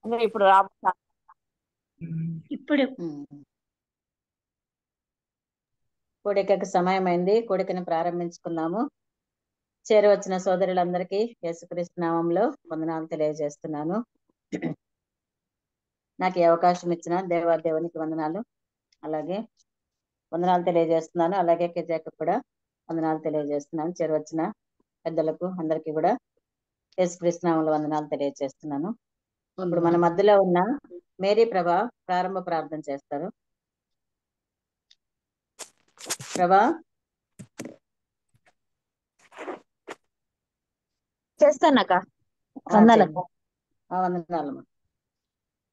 ఇంకా ఇప్పుడు రాబోతా ఇప్పుడు కూడికకు సమయం అయింది. కూడికను ప్రారంభించుకుందాము. చేరవచ్చిన సోదరులందరికీ యేసుక్రీస్తు నామంలో వందనాలు తెలియజేస్తున్నాను. నాకు ఈ అవకాశం ఇచ్చిన దేవాదేవునికి వందనాలు. అలాగే వందనాలు తెలియజేస్తున్నాను. అలాగే కెజాకు కూడా వందనాలు తెలియజేస్తున్నాను. చేరవచ్చిన పెద్దలకు అందరికీ కూడా యేసుక్రీస్తు నామంలో వందనాలు తెలియజేస్తున్నాను. ఇప్పుడు మన మధ్యలో ఉన్న మేరీ ప్రభ ప్రారంభ ప్రార్థన చేస్తారు. ప్రభా చేస్తానక్క. వందనాలక్క. వందనాలు.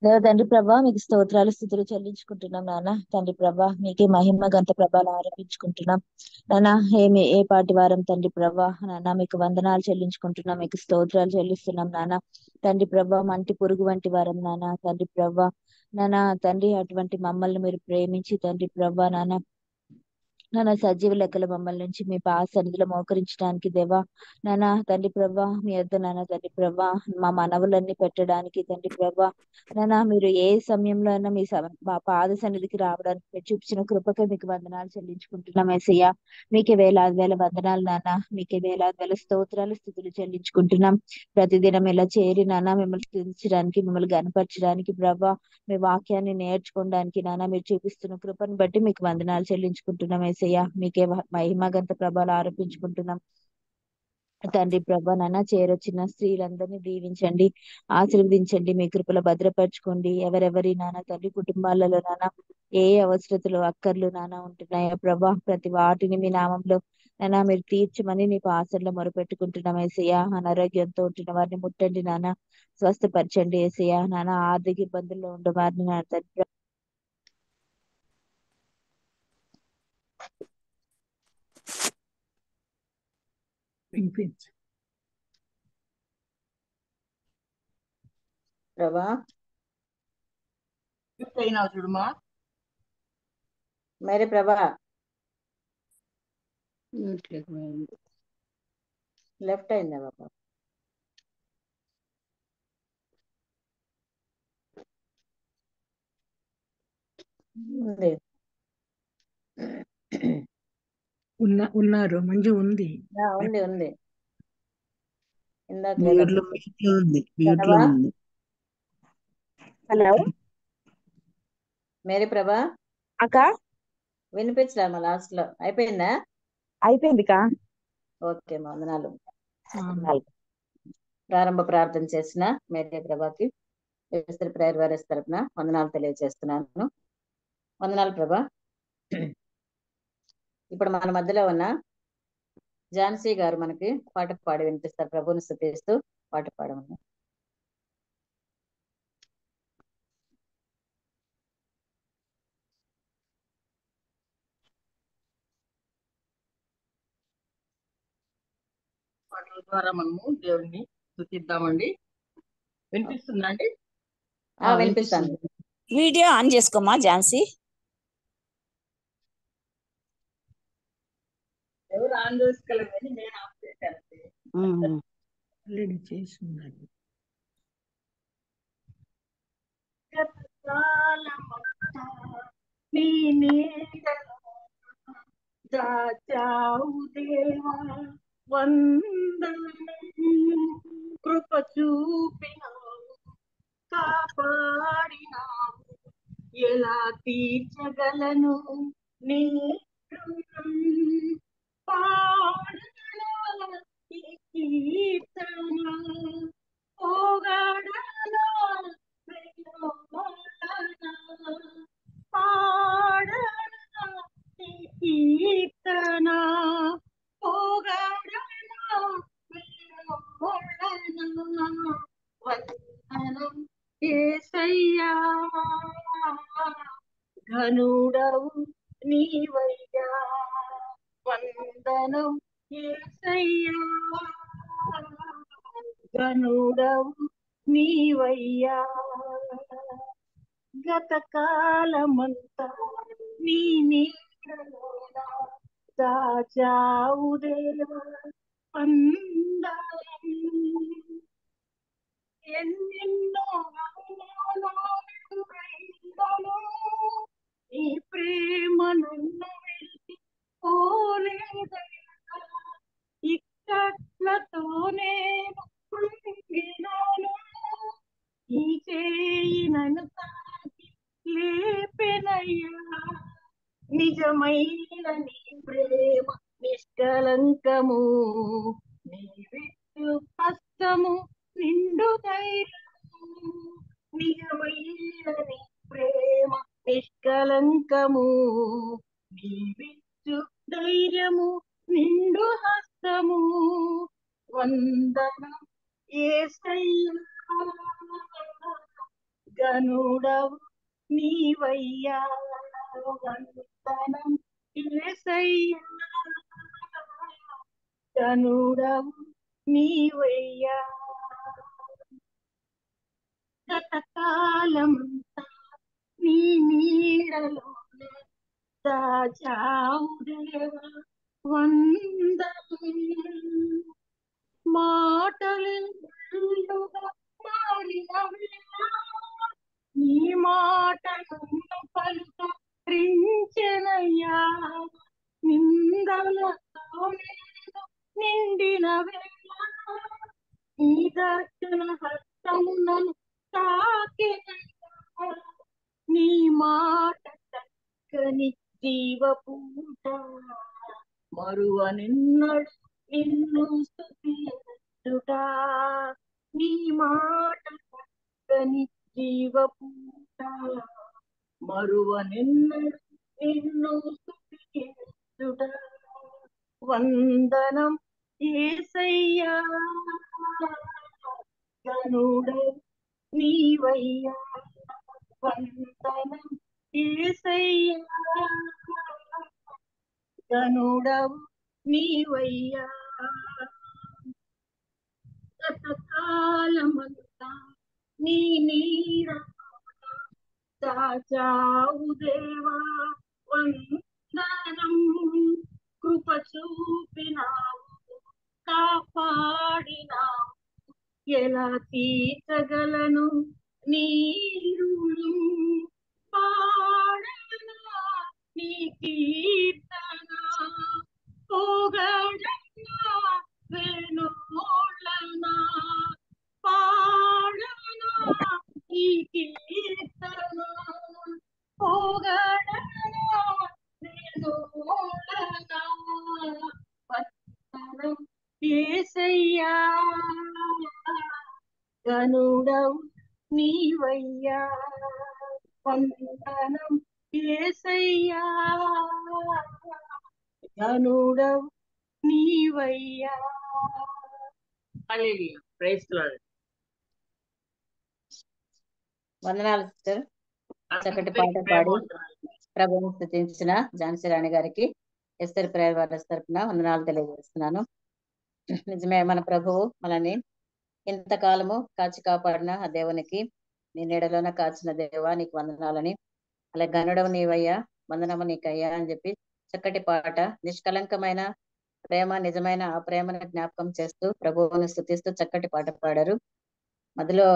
దేవ తండ్రి ప్రభా మీకు స్తోత్రాలు స్థుతులు చెల్లించుకుంటున్నాం నాన్న. తండ్రి ప్రభా మీకే మహిమ గంత ప్రభాలు ఆరోపించుకుంటున్నాం నాన్న. ఏ పాటి వారం తండ్రి ప్రభా నాన్న మీకు వందనాలు చెల్లించుకుంటున్నాం, మీకు స్తోత్రాలు చెల్లిస్తున్నాం నాన్న. తండ్రి ప్రభా మంటి పురుగు వంటి వారం నాన్న. తండ్రి ప్రభా నాన్న తండ్రి అటువంటి మమ్మల్ని మీరు ప్రేమించి తండ్రి ప్రభా నాన్న సజీవ లెక్కల మమ్మల్ని నుంచి మీ సన్నిధిలో మోకరించడానికి దేవా నాన్న తండ్రి ప్రభా మీ వద్ద నాన్న తండ్రి ప్రభా మా మనవులన్నీ పెట్టడానికి తండ్రి ప్రభా నాన్న మీరు ఏ సమయంలో అయినా మా పాద సన్నిధికి రావడానికి మీరు చూపించిన కృపకే మీకు వందనాలు చెల్లించుకుంటున్నాం యేసయ్య. మీకే వేలాది వేల వందనాలు నాన్న. మీకే వేలాది వేల స్తోత్రాలు స్థుతులు చెల్లించుకుంటున్నాం. ప్రతిదినం ఇలా చేరి నాన్న మిమ్మల్ని స్తుతించడానికి మిమ్మల్ని గనపరచడానికి ప్రభా మీ వాక్యాన్ని నేర్చుకోవడానికి నాన్న మీరు చూపిస్తున్న కృపను బట్టి మీకు వందనాలు చెల్లించుకుంటున్నాం యేసయ్య. మీకే మహిమ గంత ప్రభాలు ఆరోపించుకుంటున్నాం తండ్రి ప్రభా నాన్న. చేరొచ్చిన స్త్రీలందరినీ దీవించండి, ఆశీర్వదించండి, మీ కృపలో భద్రపరచుకోండి. ఎవరెవరి నాన్న తండ్రి కుటుంబాలలో నాన్న ఏ అవసరతలు అక్కర్లు నాన్న ఉంటున్నాయో ప్రభా ప్రతి వాటిని మీ నామంలో నాన్న మీరు తీర్చమని నీ పాసంలో మొరపెట్టుకుంటున్నాం యేసయ్య. అనారోగ్యంతో ఉంటున్న వారిని ముట్టండి నాన్న, స్వస్థపరచండి యేసయ్య. నాన్న ఆర్థిక ఇబ్బందుల్లో ఉండే వారిని నా తండ్రి ప్రభా చూడమా మేరీ ప్రభా లెఫ్ట్ అయిందా బాబా? ఉన్నారు మంజు ఉంది. ఉంది ఇందాక హలో మేరీ ప్రభా అక్క వినిపించలేమా? లాస్ట్ లో అయిపోయిందా? అయిపోయింది కా. ఓకే వందనాలు. ప్రారంభ ప్రార్థన చేసిన మేరీ ప్రభాకి ప్రేయర్ వారియర్స్ తరపున వందనాలు తెలియజేస్తున్నాను. వందనాలు ప్రభా. ఇప్పుడు మన మధ్యలో ఉన్న ఝాన్సీ గారు మనకి పాట పాడి వినిపిస్తారు. ప్రభుని స్తుతిస్తూ పాట పాడమని. పాటల ద్వారా మనము దేవుడిని స్తుతిద్దామండి. వినిపిస్తుందా అండి? వినిపిస్తాను. వీడియో ఆన్ చేసుకోమా ఝాన్సీ. ఎవరు ఆన్ చేసుకోలేదని నేను ఆఫ్ చేశాను. ఆల్రెడీ చేస్తున్నాను. నీ నీడలో దాచావు దేవా వందనం, కృప చూపినావు కాపాడినావు, ఎలా తీర్చగలను నీ రుణం. పాడనా ఈ కీర్తన, పోగాడనా వినోదనా, పాడనా ఈ కీర్తన, పోగాడనా వినోదనా, వందనం యేసయ్యా, ఘనుడవు నీవయ్యా, వందనం యేసయ్యా, ఘనుడవు నీవయ్యా. గత కాలమంతా నీ నీడలోన దాచావు దేవా వందనం, ఎన్నెన్నో చేయి నన్ను తాకి లేపెనయ్యా నిజమైన నీ ప్రేమ నిష్కలంకము నీ విద్యు హస్తము నిండు ధైర్యము నిజమైన నీ ప్రేమ నిష్కలంకము నీ విద్యు ధైర్యము నిండు హస్తము వందనం యేసయ్యా గనుడవు నీవయ్యా వందనం యేసయ్యా గనుడవు నీవయ్యా గతకాలమంతా నీ నీడలోనే దాచావు దేవా వందనం మాటలుగా మారిన వేళ నీ మాటను పలుకరించెనయ్యా నిందలతో నేను నిండిన వేళ నీ దర్శన హస్తమునను తాకినయ్యా నీ మాట చక్కని జీవపూట మరువనెన్నడు నిన్ను స్తుతించుట నీ మాట చక్కని జీవపూట మరువనెన్నడు నిన్ను స్తుతించుట వందనం యేసయ్యా గనుడవు నీవయ్యా వందనం యేసయ్యా గనుడవు నీవయ్యా గతకాలమంతా నీ నీడలోన దాచావు దేవా వందనం కృప చూపినావు కాపాడినావు ఎలా తీర్చగలను నీ రుణం పాడనా నీ కీర్తన పోగడనా వేణోళ్ళనా పాడనా నీ కీర్తన పోగడనా వేణోళ్ళనా వందనం యేసయ్యా గనుడవు నీవయ్యా వందనం యేసయ్యా గనుడవు నీవయ్యా హల్లెలూయా ప్రైజ్ లార్డ్ వందనాలు సిస్టర్. చక్కటి పాట పాడి ప్రభువుని స్తుతించిన ఝాన్సీ రాణి గారికి ఎస్తర్ ప్రేయర్ వారస్ తరపున వందనాలు తెలియజేస్తున్నాను. నిజమే, మన ప్రభువు మనల్ని ఇంతకాలము కాచి కాపాడిన ఆ దేవునికి నీ నీడలోన కాచిన దేవా నీకు వందనాలని, అలా గనుడవు నీవయ్యా వందనము నీకయ్యా అని చెప్పి చక్కటి పాట, నిష్కలంకమైన ప్రేమ, నిజమైన ఆ ప్రేమను జ్ఞాపకం చేస్తూ ప్రభువుని స్తుతిస్తూ చక్కటి పాట పాడారు. మధ్యలో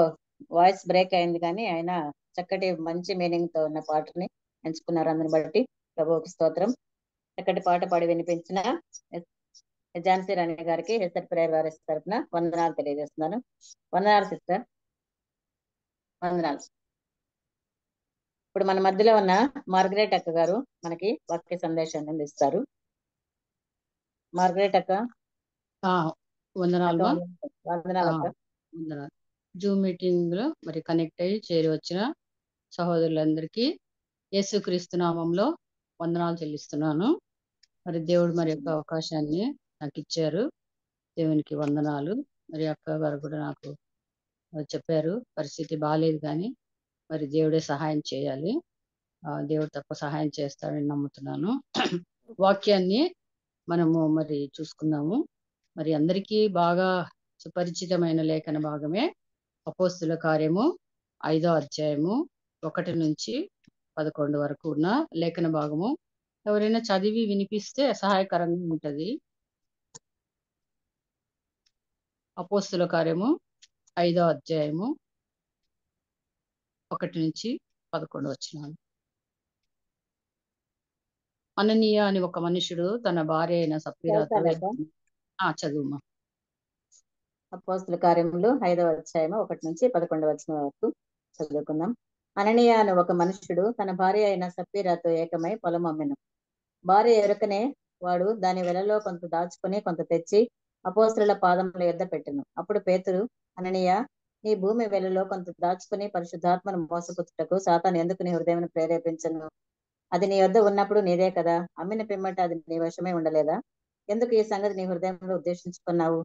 వాయిస్ బ్రేక్ అయింది కానీ ఆయన చక్కటి మంచి మీనింగ్ తో ఉన్న పాటని ఎంచుకున్నారు. అందుని బట్టి ప్రభువుకి స్తోత్రం. చక్కటి పాట పాడి వినిపించిన ఝాన్సీ రాణి గారికి ఎస్తర్ ప్రేయర్ వారస్ తరపున వందనాలు తెలియజేస్తున్నాను. వందనాలు సిస్టర్, వందనాలు. ఇప్పుడు మన మధ్యలో ఉన్న మార్గరేట్ అక్క గారు మనకి వాక్య సందేశాన్ని అందిస్తారు. మార్గరేట్ అక్క. వందనాలు మా. వందనాలు అక్క. వందనాలు. జూమ్ మీటింగ్ లో మరి కనెక్ట్ అయ్యి చేరి వచ్చిన సహోదరులందరికీ యేసుక్రీస్తు నామంలో వందనాలు చెల్లిస్తున్నాను. మరి దేవుడు మరి యొక్క అవకాశాన్ని నాకు ఇచ్చారు. దేవునికి వందనాలు. మరి అక్క గారు కూడా నాకు చెప్పారు, పరిస్థితి బాగాలేదు కానీ మరి దేవుడే సహాయం చేయాలి, దేవుడు తప్ప సహాయం చేస్తాడని నమ్ముతున్నాను. వాక్యాన్ని మనము మరి చూసుకుందాము. మరి అందరికీ బాగా సుపరిచితమైన లేఖన భాగమే అపోస్తుల కార్యము 5వ అధ్యాయము 1 నుంచి 11 వరకు ఉన్న లేఖన భాగము. ఎవరైనా చదివి వినిపిస్తే సహాయకరంగా ఉంటది. అపోస్తుల కార్యము 5వ అధ్యాయము 1 నుంచి 11 వచనాలు. అననీయ అని ఒక మనుషుడు తన భార్య అయిన సప్ఫీరాతో చదువుమా. అపోస్తుల కార్యములు 5వ అధ్యాయము 1 నుంచి 11 వచనం వరకు. చదువుకుందాం. అననీయ అను ఒక మనుష్యుడు తన భార్య అయిన సప్పీరాతో ఏకమై పొలం అమ్మెను. భార్య ఎరుకనే వాడు దాని వెలలో కొంత దాచుకుని కొంత తెచ్చి అపోస్తలుల పాదముల యొద్ద పెట్టెను. అప్పుడు పేతురు, అననీయ, నీ భూమి వెలలో కొంత దాచుకుని పరిశుద్ధాత్మను మోసపుచ్చుటకు సాతాను ఎందుకు నీ హృదయం ప్రేరేపించను? అది నీ వద్ద ఉన్నప్పుడు నీదే కదా, అమ్మిన పిమ్మట అది నీ వశమై ఉండలేదా? ఎందుకు ఈ సంగతి నీ హృదయంలో ఉద్దేశించుకున్నావు?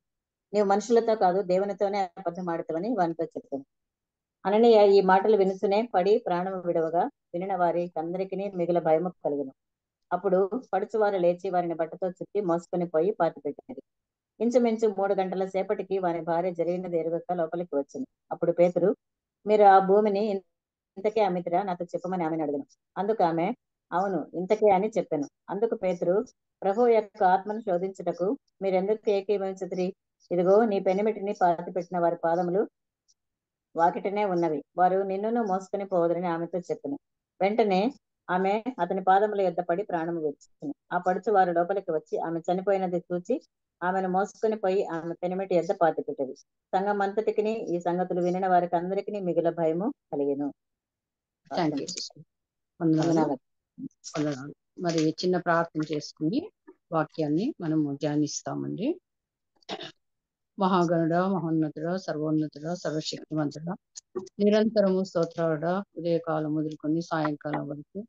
నీవు మనుషులతో కాదు దేవునితోనే అబద్ధం ఆడుతావని వానితో చెప్పాను. అననీయ ఈ మాటలు వినుచునే పడి ప్రాణము విడవగా వినిన వారికి అందరికీ మిగుల భయము కలుగును. అప్పుడు పడుచువారు లేచి వారిని బట్టతో చుట్టి మోసుకొని పోయి పాతిపెట్టినది. ఇంచుమించు 3 గంటల సేపటికి వారి భార్య జరిగినది ఎరుగక లోపలికి వచ్చింది. అప్పుడు పేతురు, మీరు ఆ భూమిని ఇంతకే అమ్మితిరా, నాతో చెప్పమని ఆమెను అడిగాను. అందుకు ఆమె, అవును, ఇంతకే అని చెప్పాను. అందుకు పేతురు, ప్రభు యొక్క ఆత్మను శోధించుటకు మీరెందుకు ఏకీభవించుదురి? ఇదిగో నీ పెనిమిటిని పాతిపెట్టిన వారి పాదములు వాకిటనే ఉన్నవి, వారు నిన్నును మోసుకొని పోవద్దని ఆమెతో చెప్పాను. వెంటనే ఆమె అతని పాదముల యొద్ద పడి ప్రాణము విడిచెను. ఆ పడుచు వారు లోపలికి వచ్చి ఆమె చనిపోయినది చూచి ఆమెను మోసుకొని పోయి ఆమె పెనిమిటి యొద్ద పాతిపెట్టేది. సంఘం అంతటికి ఈ సంగతులు వినిన వారికి అందరికీ మిగుల భయము కలిగెను. Thank you sister. వందనాలు. వందనాలు. వందనాలు. మరి చిన్న ప్రార్థన చేసుకుని వాక్యాన్ని మనము ధ్యానిస్తామండి. మహాగణుడ, మహోన్నతుడ, సర్వోన్నతుడ, సర్వశక్తివంతుడ, నిరంతరము స్తోత్రాడ, ఉదయకాలం మొదలుకొని సాయంకాలం వరకు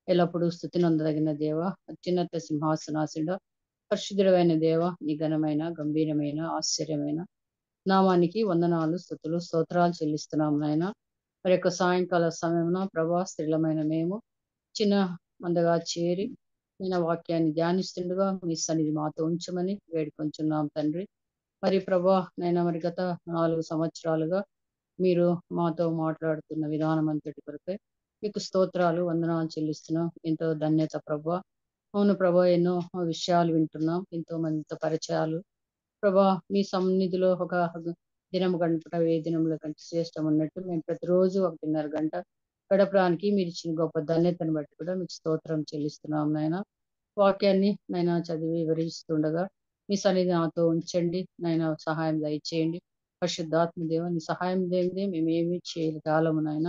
ఎల్లప్పుడూ స్తుతి నొందదగిన దేవ, అత్యున్నత సింహాసనాసుడ, పరిశుద్ధుడైన దేవ, నీ ఘనమైన గంభీరమైన ఆశ్చర్యమైన నామానికి వందనాలు, స్తుతులు, స్తోత్రాలు చెల్లిస్తున్నాం నాయన. మరి యొక్క సాయంకాల సమయమున ప్రభా స్త్రీలమైన మేము చిన్న మందగా చేరి నేను వాక్యాన్ని ధ్యానిస్తుండగా మీ సన్నిధి మాతో ఉంచమని వేడుకొంచున్నాం తండ్రి. మరి ప్రభా నేను మరి గత 4 సంవత్సరాలుగా మీరు మాతో మాట్లాడుతున్న విధానం అంతటి కొరకే మీకు స్తోత్రాలు, వందనాలు చెల్లిస్తున్నాం. ఎంతో ధన్యత ప్రభా. అవును ప్రభా, ఎన్నో విషయాలు వింటున్నాం, ఎంతో మందితో పరిచయాలు ప్రభా. మీ సన్నిధిలో ఒక దినం గంట ఏ దినంలో కంటే శ్రేష్టం ఉన్నట్టు మేము ప్రతిరోజు 1.5 గంట గడపడానికి మీరు ఇచ్చిన గొప్ప ధన్యతను బట్టి కూడా మీకు స్తోత్రం చెల్లిస్తున్నాం నాయన. వాక్యాన్ని నైనా చదివి వివరిస్తుండగా మీ సన్నిధి నాతో ఉంచండి నాయన, సహాయం దయచేయండి. పరిశుద్ధాత్మ దేవ, నీ సహాయం లేనిదే మేము ఏమీ చేయగలము నాయన.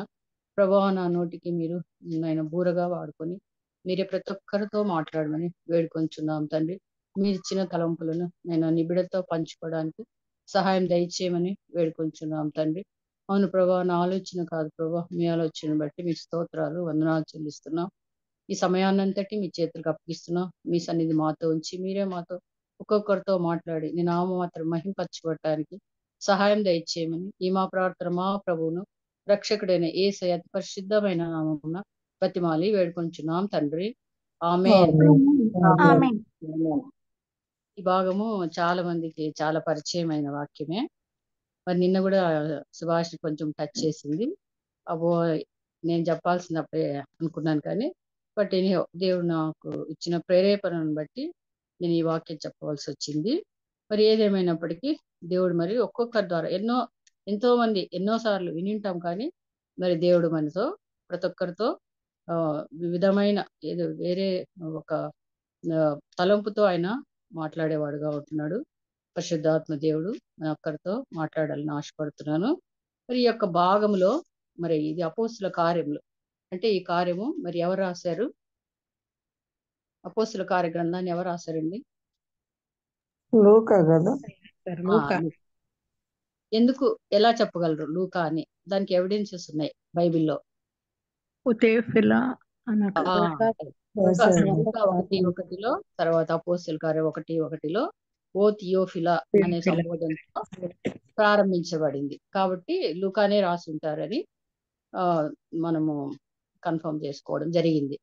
ప్రభా, నా నోటికి మీరు నాయన బూరగా వాడుకొని మీరే ప్రతి ఒక్కరితో మాట్లాడమని వేడుకొంచున్నాం తండ్రి. మీరు ఇచ్చిన తలంపులను నేను నిబిడతో పంచుకోవడానికి సహాయం దయచేయమని వేడుకొంచున్నాం తండ్రి. అవును ప్రభా, నా ఆలోచన కాదు ప్రభా, మీ ఆలోచన బట్టి మీకు స్తోత్రాలు, వందనాలు చెల్లిస్తున్నాం. ఈ సమయాన్నంతటి మీ చేతులకు అప్పగిస్తున్నాం. మీ సన్నిధి మాతో ఉంచి మీరే మాతో ఒక్కొక్కరితో మాట్లాడి నీ నామం మాత్రం మహింపరచబడటానికి సహాయం దయచేయమని ఈ మా ప్రార్థన మా ప్రభువును రక్షకుడైన యేసయ్య అతి పరిశుద్ధమైన నామమున బతిమాలి వేడుకొంచున్నాం తండ్రి. ఆమేన్. ఆమేన్. ఈ భాగము చాలా మందికి చాలా పరిచయమైన వాక్యమే. మరి నిన్న కూడా సుభాష్ కొంచెం టచ్ చేసింది. అబ్బో, నేను చెప్పాల్సినప్పుడే అనుకున్నాను కానీ బట్ దేవుడు నాకు ఇచ్చిన ప్రేరేపణను బట్టి నేను ఈ వాక్యం చెప్పవలసి వచ్చింది. మరి ఏదేమైనప్పటికీ దేవుడు మరి ఒక్కొక్కరి ద్వారా ఎంతో మంది ఎన్నోసార్లు వినింటాం కానీ మరి దేవుడు మనతో ప్రతి ఒక్కరితో వివిధమైన ఏదో వేరే ఒక తలంపుతో ఆయన మాట్లాడేవాడుగా ఉంటున్నాడు. పరిశుద్ధాత్మ దేవుడు మన ఒక్కరితో మాట్లాడాలని ఆశపడుతున్నాను. మరి ఈ యొక్క భాగంలో మరి ఇది అపోస్తుల కార్యములు అంటే ఈ కార్యము మరి ఎవరు రాశారు? అపోస్తుల కార్య గ్రంథాన్ని ఎవరు రాశారండి? లూకా కదా. ఎందుకు ఎలా చెప్పగలరు లూకా అని? దానికి ఎవిడెన్సెస్ ఉన్నాయి బైబిల్లో. ఉతేఫిలా లూకా 1:1 తర్వాత అపోస్తుల కార్యం 1:1 ఓ థియోఫిలా అనే సంబోధనతో ప్రారంభించబడింది. కాబట్టి లూకానే రాసి ఉంటారని మనము కన్ఫర్మ్ చేసుకోవడం జరిగింది.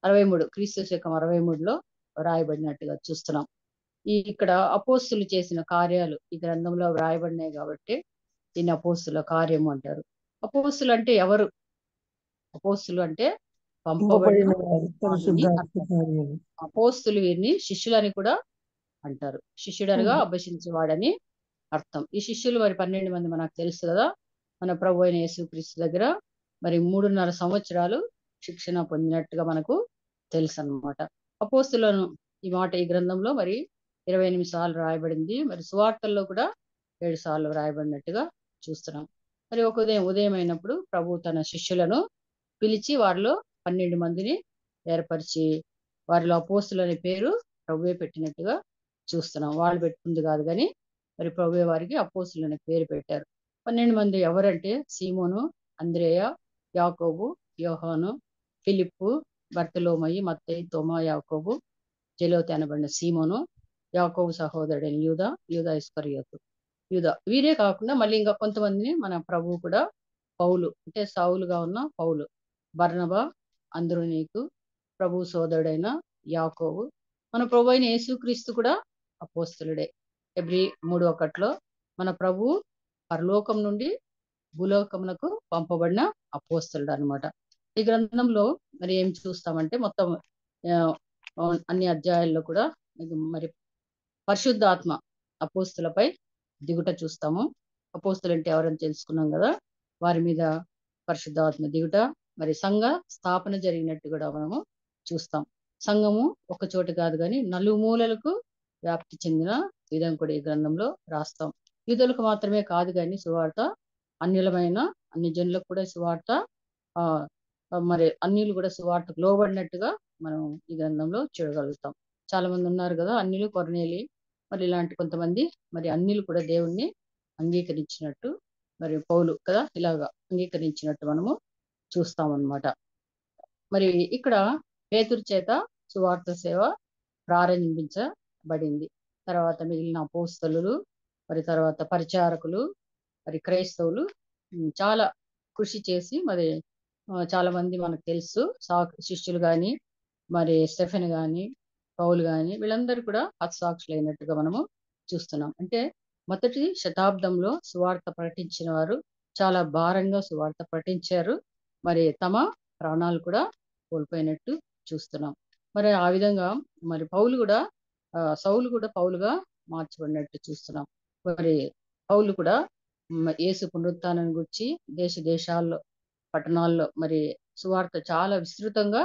63 క్రీస్తు శకం 63లో వ్రాయబడినట్టుగా చూస్తున్నాం. ఇక్కడ అపోస్తులు చేసిన కార్యాలు ఈ గ్రంథంలో వ్రాయబడినాయి కాబట్టి దీన్ని అపోస్తుల కార్యము అంటారు. అపోస్తులు అంటే ఎవరు? అపోస్తులు అంటే పంపబడిన అపోస్తులు. వీరిని శిష్యులని కూడా అంటారు. శిష్యుడనగా అభ్యసించేవాడని అర్థం. ఈ శిష్యులు మరి 12 మంది మనకు తెలుసు కదా. మన ప్రభు అయిన యేసుక్రీస్తు దగ్గర మరి 3.5 సంవత్సరాలు శిక్షణ పొందినట్టుగా మనకు తెలుసు అన్నమాట. అపోస్తులను ఈ మాట ఈ గ్రంథంలో మరి 28 సార్లు రాయబడింది. మరి సువార్తల్లో కూడా 7 సార్లు రాయబడినట్టుగా చూస్తున్నాం. మరి ఒక ఉదయం అయినప్పుడు ప్రభు తన శిష్యులను పిలిచి వారిలో 12 మందిని ఏర్పరిచి వారిలో అపోస్తులు అనే పేరు ప్రభువే పెట్టినట్టుగా చూస్తున్నాం. వాళ్ళు పెట్టుకుంది కాదు కానీ మరి ప్రభువే వారికి అపోస్తులు అనే పేరు పెట్టారు. 12 మంది ఎవరంటే సీమోను, అంద్రేయ, యాకోబు, యోహాను, ఫిలిప్పు, బర్తలోమయి, మత్తయి, తోమా, యాకోబు, జెలోతి అనబడిన సీమోను, యాకోబు సహోదరుడైన యూదా ఇస్కరియోతు. వీరే కాకుండా మళ్ళీ ఇంకా కొంతమందిని మన ప్రభువు కూడా పౌలు అంటే సౌలుగా ఉన్న పౌలు, బర్నబా, అంద్రోనీకు, ప్రభు సోదరుడైన యాకోబు, మన ప్రభు అయిన యేసుక్రీస్తు కూడా అపోస్తలుడే. ఎబ్రీ 3:1 మన ప్రభు పరలోకం నుండి భూలోకమునకు పంపబడిన అపోస్తలుడు అన్నమాట. ఈ గ్రంథంలో మరి ఏం చూస్తామంటే మొత్తం అన్ని అధ్యాయాల్లో కూడా మరి పరిశుద్ధాత్మ అపోస్తులపై దిగుట చూస్తాము. అపోస్తులు అంటే ఎవరని తెలుసుకున్నాం కదా, వారి మీద పరిశుద్ధాత్మ దిగుట, మరి సంఘ స్థాపన జరిగినట్టు కూడా మనము చూస్తాం. సంఘము ఒక చోట కాదు కానీ నలుమూలలకు వ్యాప్తి చెందిన విధం కూడా ఈ గ్రంథంలో రాస్తాం. యూదులకు మాత్రమే కాదు కానీ సువార్త అన్యులమైన అన్ని జనులకు కూడా సువార్త మరి అన్యులు కూడా సువార్తకు లోబడినట్టుగా మనం ఈ గ్రంథంలో చూడగలుగుతాం. చాలా మంది ఉన్నారు కదా అన్యులు, కొర్నేలి, మరి ఇలాంటి కొంతమంది మరి అన్యులు కూడా దేవుణ్ణి అంగీకరించినట్టు మరి పౌలు కదా ఇలాగా అంగీకరించినట్టు మనము చూస్తామన్నమాట. మరి ఇక్కడ పేతురు చేత సువార్త సేవ ప్రారంభించబడింది. తర్వాత మిగిలిన అపోస్తలులు, మరి తర్వాత పరిచారకులు, మరి క్రైస్తవులు చాలా కృషి చేసి మరి చాలా మంది మనకు తెలుసు శిష్యులు కానీ మరి స్టెఫెన్ కానీ పౌలు కానీ వీళ్ళందరూ కూడా హతసాక్షులైనట్టుగా మనము చూస్తున్నాం. అంటే మొదటి శతాబ్దంలో సువార్త ప్రకటించిన వారు చాలా భారంగా సువార్త ప్రకటించారు, మరి తమ ప్రాణాలు కూడా కోల్పోయినట్టు చూస్తున్నాం. మరి ఆ విధంగా మరి సౌలు కూడా పౌలుగా మార్చబడినట్టు చూస్తున్నాం. మరి పౌలు కూడా యేసు పునరుత్థానం గురించి దేశాల్లో పట్టణాల్లో మరి సువార్త చాలా విస్తృతంగా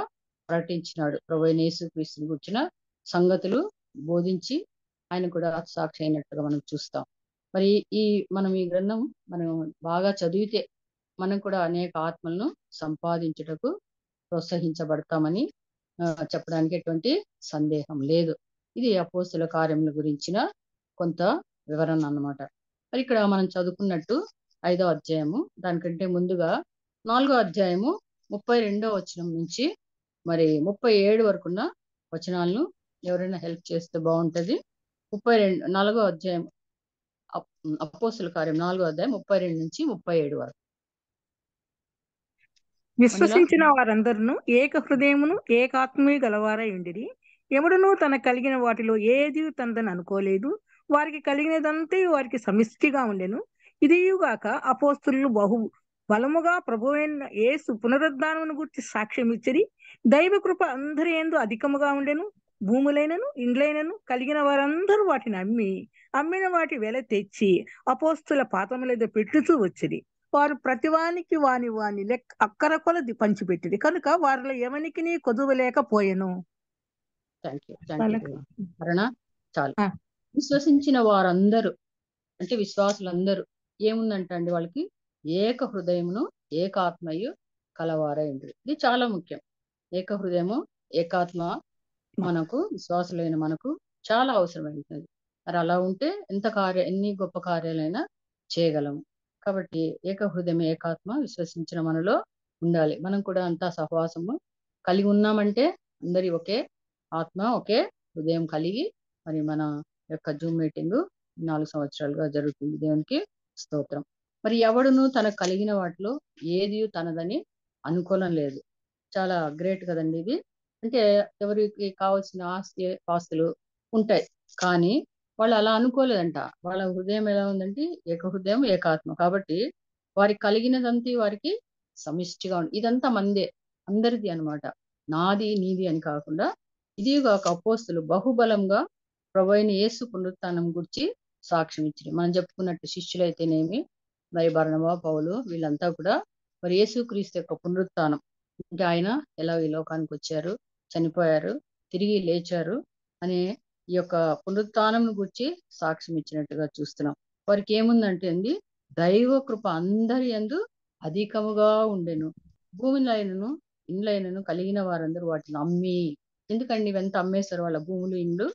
ప్రకటించినాడు. ప్రభువైన యేసుక్రీస్తుని గురించిన సంగతులు బోధించి ఆయన కూడా సాక్షి అయినట్టుగా మనం చూస్తాం. మరి మనం ఈ గ్రంథం మనం బాగా చదివితే మనం కూడా అనేక ఆత్మలను సంపాదించుటకు ప్రోత్సహించబడతామని చెప్పడానికి ఎటువంటి సందేహం లేదు. ఇది అపోస్తుల కార్యముల గురించిన కొంత వివరణ అన్నమాట. మరి ఇక్కడ మనం చదువుకున్నట్టు 5వ అధ్యాయము దానికంటే ముందుగా 4వ అధ్యాయము 32వ వచనం నుంచి మరి 37 వరకున్న వచనాలను ఎవరైనా హెల్ప్ చేస్తే బాగుంటది. 4వ అధ్యాయం అపోస్తుల కార్యం 4వ అధ్యాయం 32 నుంచి 37 వరకు. విశ్వసించిన వారందరూ ఏక హృదయమును ఏకాత్మీయ గలవారై ఉండిరి. ఎవడునూ తన కలిగిన వాటిలో ఏది తనదని అనుకోలేదు. వారికి కలిగినదంతా వారికి సమిష్టిగా ఉండెను. ఇదియుగాక అపోస్తులు బహు బలముగా ప్రభువైన యేసు పునరుద్ధానమును గురించి సాక్ష్యం ఇచ్చిరి. దైవ కృప అందరి యందు అధికముగా ఉండెను. భూములైనను ఇండ్లైనను కలిగిన వారందరూ వాటిని అమ్మిన వాటి వెల తెచ్చి అపోస్తుల పాదముల పెట్టుతూ వచ్చిరి. వారు ప్రతివానికి వాని లెక్క అక్కర కొలది పంచిపెట్టింది కనుక వారిలో ఎవనికి కొదువలేకపోయెను. చాలు. విశ్వసించిన వారందరూ అంటే విశ్వాసులందరూ ఏముందంట అండి, వాళ్ళకి ఏక హృదయమును ఏకాత్మయు కలవారై ఉంటుంది. ఇది చాలా ముఖ్యం. ఏక హృదయము ఏకాత్మ మనకు విశ్వాసులైన మనకు చాలా అవసరమైంది. మరి అలా ఉంటే ఎన్ని గొప్ప కార్యాలైనా చేయగలము. కాబట్టి ఏక హృదయం ఏకాత్మ విశ్వసించిన మనలో ఉండాలి. మనం కూడా అంతా సహవాసము కలిగి ఉన్నామంటే అందరి ఒకే ఆత్మ ఒకే హృదయం కలిగి మరి మన యొక్క జూమ్ మీటింగ్ 4 సంవత్సరాలుగా జరుగుతుంది. దేవునికి స్తోత్రం. మరి ఎవడును తనకు కలిగిన వాటిలో ఏది తనదని అనుకోవడం లేదు. చాలా గ్రేట్ కదండి ఇది. అంటే ఎవరికి కావాల్సిన ఆస్తులు ఉంటాయి కానీ వాళ్ళు అలా అనుకోలేదంట. వాళ్ళ హృదయం ఎలా ఉందంటే ఏక హృదయం ఏకాత్మ. కాబట్టి వారికి కలిగినదంతా వారికి సమిష్టిగా ఉంది. ఇదంతా మందే, అందరిది అన్నమాట. నాది నీది అని కాకుండా ఇదిగాక అపోస్తులు బహుబలంగా ప్రభువైన యేసు పునరుత్థానం గురించి సాక్ష్యం ఇచ్చారు. మనం చెప్పుకున్నట్టు శిష్యులైతేనేమి మరి బర్నబా, పౌలు వీళ్ళంతా కూడా మరి యేసుక్రీస్తు యొక్క పునరుత్థానం అంటే ఆయన ఎలా ఈ లోకానికి వచ్చారు, చనిపోయారు, తిరిగి లేచారు అనే ఈ యొక్క పునరుత్థానం గురించి సాక్ష్యం ఇచ్చినట్టుగా చూస్తున్నాం. వారికి ఏముందంటే అండి దైవ కృప అందరి యందు అధికముగా ఉండెను. భూమిలైనను ఇండ్లైనను కలిగిన వారందరూ వాటిని అమ్మి, ఎందుకండి ఇవంతా అమ్మేశారు? వాళ్ళ భూములు ఇండ్లు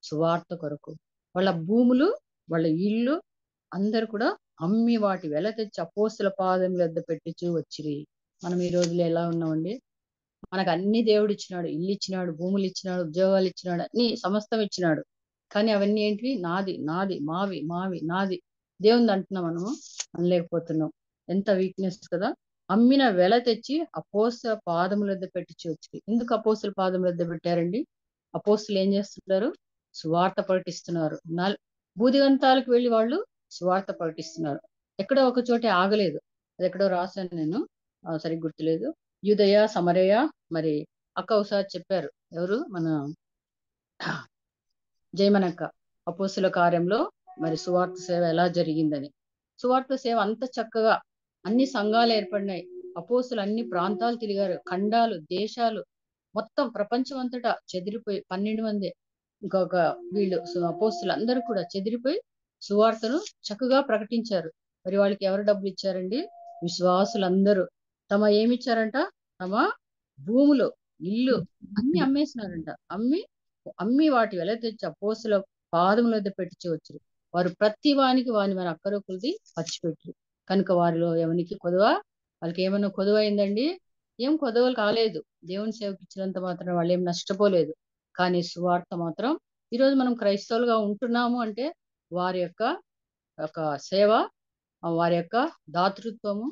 సువార్త కొరకు. వాళ్ళ భూములు, వాళ్ళ ఇల్లు అందరు కూడా అమ్మి వాటి వెల తెచ్చి అపోస్తుల పాదం వద్ద పెట్టించు వచ్చిరి. మనం ఈ రోజులో ఎలా ఉన్నామండి? మనకు అన్ని దేవుడు ఇచ్చినాడు, ఇల్లు ఇచ్చినాడు, భూములు ఇచ్చినాడు, ఉద్యోగాలు ఇచ్చినాడు, అన్ని సమస్తం ఇచ్చినాడు. కానీ అవన్నీ ఏంటివి? నాది నాది, మావి మావి, నాది. దేవుని అంటున్నాం మనము, అనలేకపోతున్నాం. ఎంత వీక్నెస్ కదా. అమ్మిన వెల తెచ్చి అపోస్తుల పాదముల వద్ద పెట్టించి వచ్చి. ఎందుకు అపోస్తుల పాదముల వద్ద పెట్టారండి? అపోస్తులు ఏం చేస్తున్నారు? సువార్త ప్రకటిస్తున్నారు. బూదిగంతాలకు వెళ్ళి వాళ్ళు సువార్త ప్రకటిస్తున్నారు. ఎక్కడో ఒక చోటే ఆగలేదు. అది ఎక్కడో రాశాను నేను, సరిగ్గా గుర్తులేదు. యూదయ, సమరయ, మరి అక్క ఒకసారి చెప్పారు, ఎవరు మన జయమనక్క, అపోస్తుల కార్యంలో మరి సువార్త సేవ ఎలా జరిగిందని. సువార్త సేవ అంత చక్కగా అన్ని సంఘాలు ఏర్పడినాయి. అపోస్తులు అన్ని ప్రాంతాలు తిరిగారు, ఖండాలు, దేశాలు, మొత్తం ప్రపంచం అంతటా చెదిరిపోయి 12 మంది ఇంకొక వీళ్ళు అపోస్తులు అందరూ కూడా చెదిరిపోయి సువార్తను చక్కగా ప్రకటించారు. మరి వాళ్ళకి ఎవరు డబ్బులు ఇచ్చారండి? విశ్వాసులందరూ తమ ఏమిచ్చారంట? తమ భూములు, ఇల్లు అన్ని అమ్మేసినారంట. అమ్మి వాటి వెల తెచ్చి అపోస్తుల పాదముల వద్ద పెట్టించవచ్చు. వారు ప్రతి వానికి వాని మన అక్కరొక్కులది పంచిపెట్టారు. కనుక వారిలో ఎవరికి కొదవ? వాళ్ళకి ఏమైనా కొదవ అయిందండి? ఏం కొదవలు కాలేదు. దేవుని సేవకి ఇచ్చినంత మాత్రం వాళ్ళు ఏం నష్టపోలేదు. కానీ సువార్త మాత్రం, ఈరోజు మనం క్రైస్తవులుగా ఉంటున్నాము అంటే వారి యొక్క సేవ, వారి యొక్క దాతృత్వము,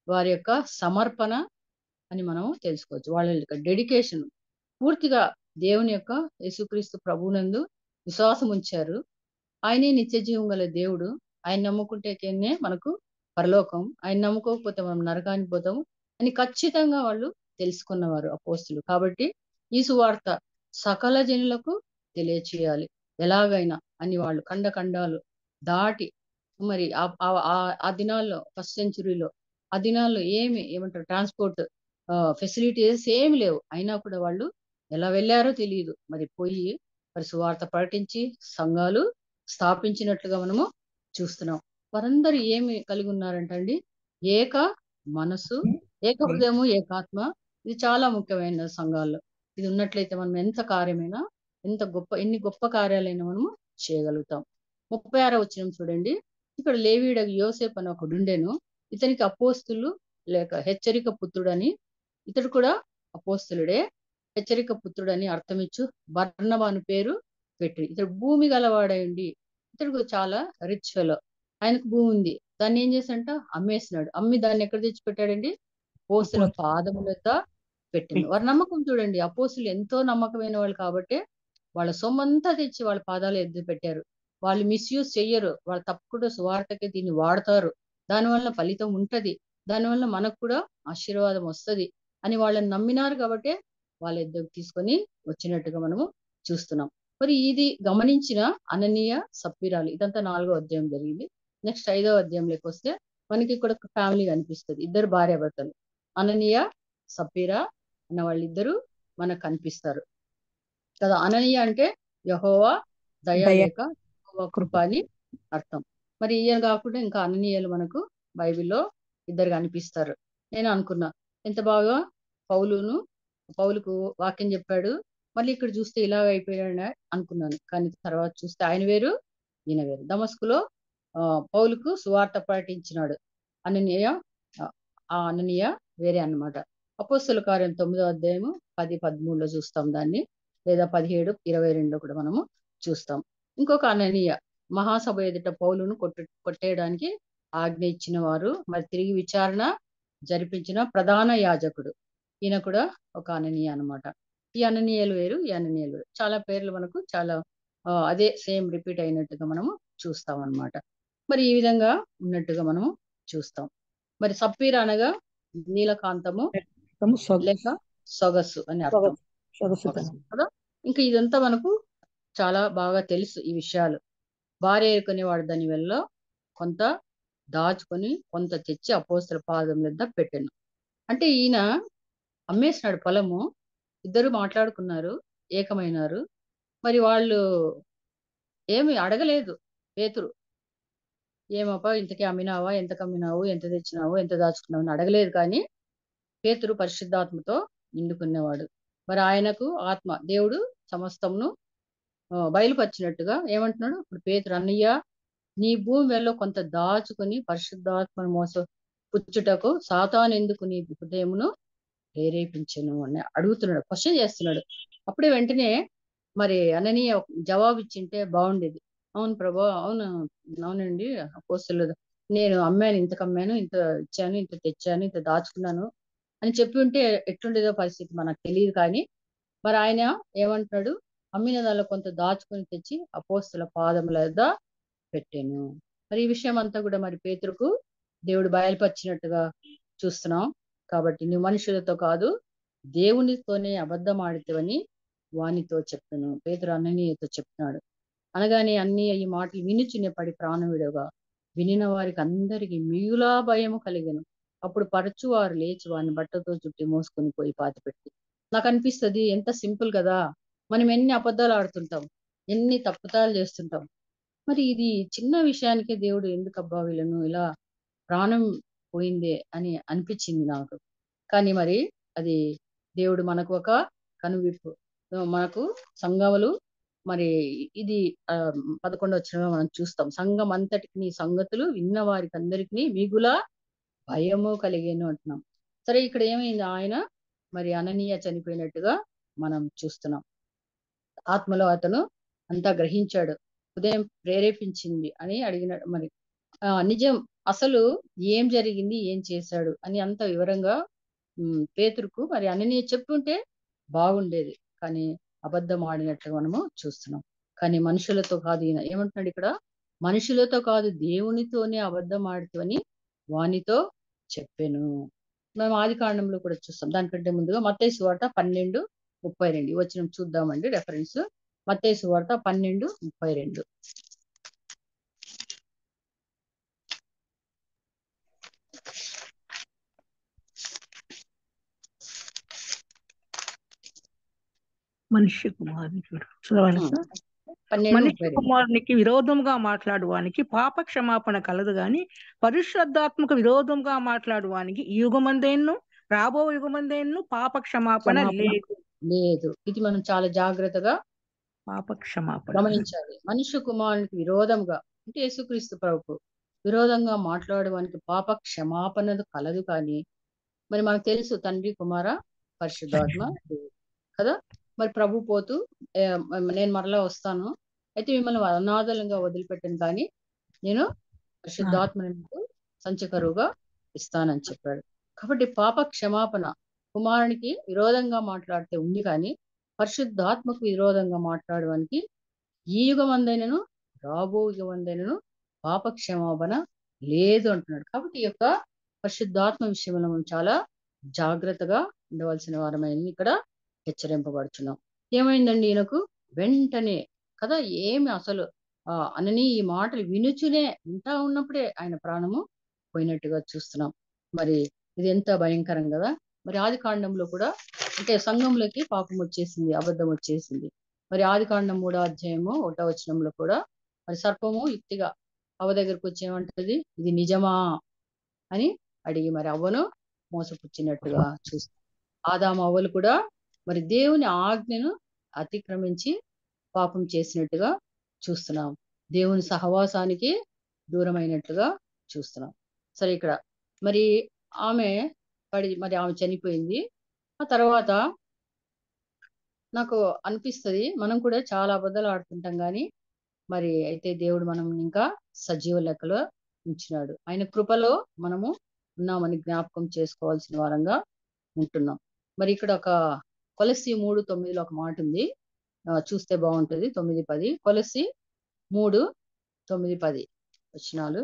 వారి యొక్క సమర్పణ అని మనం తెలుసుకోవచ్చు. వాళ్ళ యొక్క డెడికేషన్ పూర్తిగా దేవుని యొక్క యేసుక్రీస్తు ప్రభువునందు విశ్వాసం ఉంచారు. ఆయనే నిత్య జీవం గల దేవుడు. ఆయన నమ్ముకుంటేనే మనకు పరలోకం, ఆయన నమ్ముకోకపోతే మనం నరకానికి పోతాము అని ఖచ్చితంగా వాళ్ళు తెలుసుకున్నవారు అపోస్తులు. కాబట్టి ఈ సువార్త సకల జనులకు తెలియచేయాలి ఎలాగైనా అని వాళ్ళు ఖండాలు దాటి, మరి ఆ దినాల్లో, ఫస్ట్ సెంచురీలో ఆ దినాల్లో ఏమంటారు, ట్రాన్స్పోర్ట్ ఫెసిలిటీస్ ఏమి లేవు. అయినా కూడా వాళ్ళు ఎలా వెళ్ళారో తెలియదు. మరి పోయి మరి సువార్త ప్రకటించి సంఘాలు స్థాపించినట్లుగా మనము చూస్తున్నాం. వారందరూ ఏమి కలిగి ఉన్నారంటండి? ఏక మనసు, ఏక హృదయము, ఏకాత్మ. ఇది చాలా ముఖ్యమైన సంఘాల్లో. ఇది ఉన్నట్లయితే మనం ఎంత కార్యమైనా, ఎన్ని గొప్ప కార్యాలైనా మనము చేయగలుగుతాం. 36వ వచనం చూడండి. ఇక్కడ లేవీయుడగు యోసేపు అని ఒకడు ఉండెను. ఇతనికి అపోస్తులు లేక హెచ్చరిక పుత్రుడని, ఇతడు కూడా అపోస్తులుడే, హెచ్చరిక పుత్రుడని అర్థమిచ్చు బర్నబాను పేరు పెట్టి. ఇతడు భూమి గలవాడండి. ఇతడు చాలా రిచ్ ఫెలో. ఆయనకు భూమి ఉంది. దాన్ని ఏం చేశాడంట? అమ్మేసినాడు. అమ్మి దాన్ని ఎక్కడ తెచ్చి పెట్టాడండి? అపోస్తుల పాదములత పెట్టింది. వారి నమ్మకం చూడండి. అపోస్తులు ఎంతో నమ్మకమైన వాళ్ళు కాబట్టి వాళ్ళ సొమ్మంతా తెచ్చి వాళ్ళ పాదాలు ఎద్దు పెట్టారు. వాళ్ళు మిస్యూజ్ చెయ్యరు. వాళ్ళు తప్పకుండా సువార్తకి దీన్ని వాడతారు. దానివల్ల ఫలితం ఉంటది, దానివల్ల మనకు కూడా ఆశీర్వాదం వస్తది అని వాళ్ళని నమ్మినారు కాబట్టి వాళ్ళ ఎద్దుకు తీసుకొని వచ్చినట్టుగా మనము చూస్తున్నాం. మరి ఇది గమనించిన అననీయ, సప్పీరాలు, ఇదంతా 4వ అధ్యాయం జరిగింది. నెక్స్ట్ 5వ అధ్యాయంలోకి వస్తే మనకి ఇక్కడ ఒక ఫ్యామిలీ కనిపిస్తుంది. ఇద్దరు భార్యాభర్తలు, అననీయ, సప్పీరా అన్న వాళ్ళిద్దరూ మనకు కనిపిస్తారు కదా. అననీయ అంటే యెహోవా దయ లేక యెహోవా కృప అని అర్థం. మరి ఈయన కాకుండా ఇంకా అననీయులు మనకు బైబిల్లో ఇద్దరు కనిపిస్తారు. నేను అనుకున్నా ఎంత బాగా పౌలుకు వాక్యం చెప్పాడు, మళ్ళీ ఇక్కడ చూస్తే ఇలాగ అయిపోయాడు అనుకున్నాను. కానీ తర్వాత చూస్తే ఆయన వేరు, ఈయన వేరు. దమస్కులో పౌలుకు సువార్త ప్రకటించినాడు అననీయ. ఆ అననీయ వేరే అన్నమాట. అపోస్తల కార్యం 9వ అధ్యాయము 10-13లో చూస్తాం దాన్ని, లేదా 17-22లో కూడా మనము చూస్తాం. ఇంకొక అననీయ మహాసభ ఎదుట పౌలును కొట్టేయడానికి ఆజ్ఞ ఇచ్చిన వారు, మరి తిరిగి విచారణ జరిపించిన ప్రధాన యాజకుడు. ఈయన కూడా ఒక అననీయ అన్నమాట. ఈ అననీయులు వేరు, ఈ అననీయులు వేరు. చాలా పేర్లు మనకు చాలా అదే సేమ్ రిపీట్ అయినట్టుగా మనము చూస్తాం అన్నమాట. మరి ఈ విధంగా ఉన్నట్టుగా మనము చూస్తాం. మరి సప్పీర అనగా నీలకాంతము లేక సొగసు అని అర్థం కదా. ఇంకా ఇదంతా మనకు చాలా బాగా తెలుసు ఈ విషయాలు. భార్య ఎరుకునేవాడు దాని వల్ల కొంత దాచుకొని కొంత తెచ్చి అపోస్తల పాదం మీద పెట్టాను. అంటే ఈయన అమ్మేసినాడు పొలము, ఇద్దరు మాట్లాడుకున్నారు, ఏకమైనారు. మరి వాళ్ళు ఏమి అడగలేదు. పేతురు ఏమప్పా ఇంతకీ అమ్మినావా, ఎంతకు అమ్మినావు, ఎంత తెచ్చినావు, ఎంత దాచుకున్నావు అని అడగలేదు. కానీ పేతురు పరిశుద్ధాత్మతో నిండుకునేవాడు. మరి ఆయనకు ఆత్మ దేవుడు సమస్తమును బయలుపరిచినట్టుగా ఏమంటున్నాడు ఇప్పుడు పేతురు, అన్నయ్య నీ భూమి వెళ్ళలో కొంత దాచుకుని పరిశుద్ధాత్మను పుచ్చుటకు సాతాను ఎందుకు నీ హృదయమును ప్రేరేపించను అని అడుగుతున్నాడు, క్వశ్చన్ చేస్తున్నాడు. అప్పుడే వెంటనే మరి అననీయ జవాబు ఇచ్చింటే బాగుండేది. అవును ప్రభా, అవునండి అపోస్తలుడు, నేను అమ్మాను, ఇంతకు అమ్మాను, ఇంత ఇచ్చాను, ఇంత తెచ్చాను, ఇంత దాచుకున్నాను అని చెప్పి ఉంటే ఎట్లుండేదో పరిస్థితి మనకు తెలియదు. కానీ మరి ఆయన ఏమంటున్నాడు, అమ్మిన దానిలో కొంత దాచుకొని తెచ్చి అపోస్తల పాదముల వద్ద పెట్టాను. మరి ఈ విషయం అంతా కూడా మరి పేతురుకు దేవుడు బయలుపరిచినట్టుగా చూస్తున్నాం. కాబట్టి నువ్వు మనుషులతో కాదు దేవునితోనే అబద్ధం ఆడితేవని వానితో చెప్తాను. పేతురు అననీయతో చెప్తున్నాడు. అనగానే అన్ని ఈ మాటలు వినుచునే పడి ప్రాణం విడవగా వినిన వారికి అందరికి మిగులా భయము కలిగెను. అప్పుడు పరచువారు లేచి వారిని బట్టతో చుట్టి మోసుకొని పోయి పాతిపెట్టి. నాకు అనిపిస్తుంది ఎంత సింపుల్ కదా, మనం ఎన్ని అబద్ధాలు ఆడుతుంటాం, ఎన్ని తప్పుతాలు చేస్తుంటాం. మరి ఇది చిన్న విషయానికే దేవుడు ఎందుకబ్బా వీళ్ళను ఇలా ప్రాణం పోయిందే అని అనిపించింది నాకు. కానీ మరి అది దేవుడు మనకు ఒక కనువిప్పు, మనకు సంఘములు మరి ఇది 11వ వచనంలో మనం చూస్తాం. సంఘం అంతటికి నీ సంగతులు విన్న వారికి అందరికి మిగుల భయము కలిగేను అంటున్నాం. సరే ఇక్కడ ఏమైంది, ఆయన మరి అననీయ చనిపోయినట్టుగా మనం చూస్తున్నాం. ఆత్మలో అతను అంతా గ్రహించాడు, ఉదయం ప్రేరేపించింది అని అడిగినాడు. మరి నిజం అసలు ఏం జరిగింది, ఏం చేశాడు అని అంత వివరంగా పేతురుకు మరి అననీయ చెప్తుంటే బాగుండేది. కానీ అబద్ధం ఆడినట్లు మనము చూస్తున్నాం. కానీ మనుషులతో కాదు, ఈయన ఏమంటున్నాడు ఇక్కడ, మనుషులతో కాదు దేవునితోనే అబద్ధం ఆడుతూ వానితో చెప్పాను. మనం ఆది కాండంలో కూడా చూస్తాం. దానికంటే ముందుగా మత్తయి సువార్త 12:32 వచ్చిన చూద్దామండి రెఫరెన్స్. మత్తయి సువార్త 12:32. మనిషి కుమారునికి విరోధంగా మాట్లాడువానికి పాప క్షమాపణ కలదు గాని పరిశుద్ధాత్మక విరోధంగా మాట్లాడువానికి ఈ యుగమందేను రాబో యుగమందేను పాప క్షమాపణ లేదు. ఇది మనం చాలా జాగ్రత్తగా పాప క్షమాపణ గమనించాలి. మనుష్య కుమారునికి విరోధంగా అంటే యేసుక్రీస్తు ప్రభుకు విరోధంగా మాట్లాడడానికి పాప క్షమాపణ కలదు. కానీ మరి మనకు తెలుసు తండ్రి, కుమార, పరిశుద్ధాత్మ కదా. మరి ప్రభు పోతూ నేను మరలా వస్తాను, అయితే మిమ్మల్ని అనాథలంగా వదిలిపెట్టాను, కానీ నేను పరిశుద్ధాత్మని సంచకరువుగా ఇస్తానని చెప్పాడు. కాబట్టి పాప క్షమాపణ కుమారునికి విరోధంగా మాట్లాడితే ఉంది, కానీ పరిశుద్ధాత్మకు విరోధంగా మాట్లాడడానికి ఈ యుగమందైనను రాబో యుగమందైనను పాప క్షమాపణ లేదు అంటున్నాడు. కాబట్టి ఈ యొక్క పరిశుద్ధాత్మ విషయంలో మనం చాలా జాగ్రత్తగా ఉండవలసిన వారమైంది ఇక్కడ హెచ్చరింపబడుచున్నాం. ఏమైందండి, ఈయనకు వెంటనే కదా ఏమి అసలు అనని ఈ మాటలు వింటా ఉన్నప్పుడే ఆయన ప్రాణము పోయినట్టుగా చూస్తున్నాం. మరి ఇది ఎంత భయంకరం కదా. మరి ఆది కాండంలో కూడా అంటే సంఘంలోకి పాపం వచ్చేసింది, అబద్ధం వచ్చేసింది. మరి ఆది కాండం 3వ అధ్యాయము 1వ వచనంలో కూడా మరి సర్పము యుక్తిగా అవ్వ దగ్గరకు వచ్చి ఏమంటది, ఇది నిజమా అని అడిగి మరి అవ్వను మోసపుచ్చినట్టుగా చూస్తాం. ఆదాము అవ్వలు కూడా మరి దేవుని ఆజ్ఞను అతిక్రమించి పాపం చేసినట్టుగా చూస్తున్నాం. దేవుని సహవాసానికి దూరమైనట్లుగా చూస్తున్నాం. సరే ఇక్కడ మరి ఆమె చనిపోయింది. ఆ తర్వాత నాకు అనిపిస్తుంది మనం కూడా చాలా అబద్ధాలు ఆడుతుంటాం, కానీ మరి అయితే దేవుడు మనం ఇంకా సజీవ లెక్కలో ఉంచినాడు. ఆయన కృపలో మనము ఉన్నామని జ్ఞాపకం చేసుకోవాల్సిన వారంగా ఉంటున్నాం. మరి ఇక్కడ ఒక కొలస్సీ 3:9 ఒక మాట ఉంది, చూస్తే బాగుంటుంది. 9:10 కొలస్సీ 3:9-10 వచనాలు.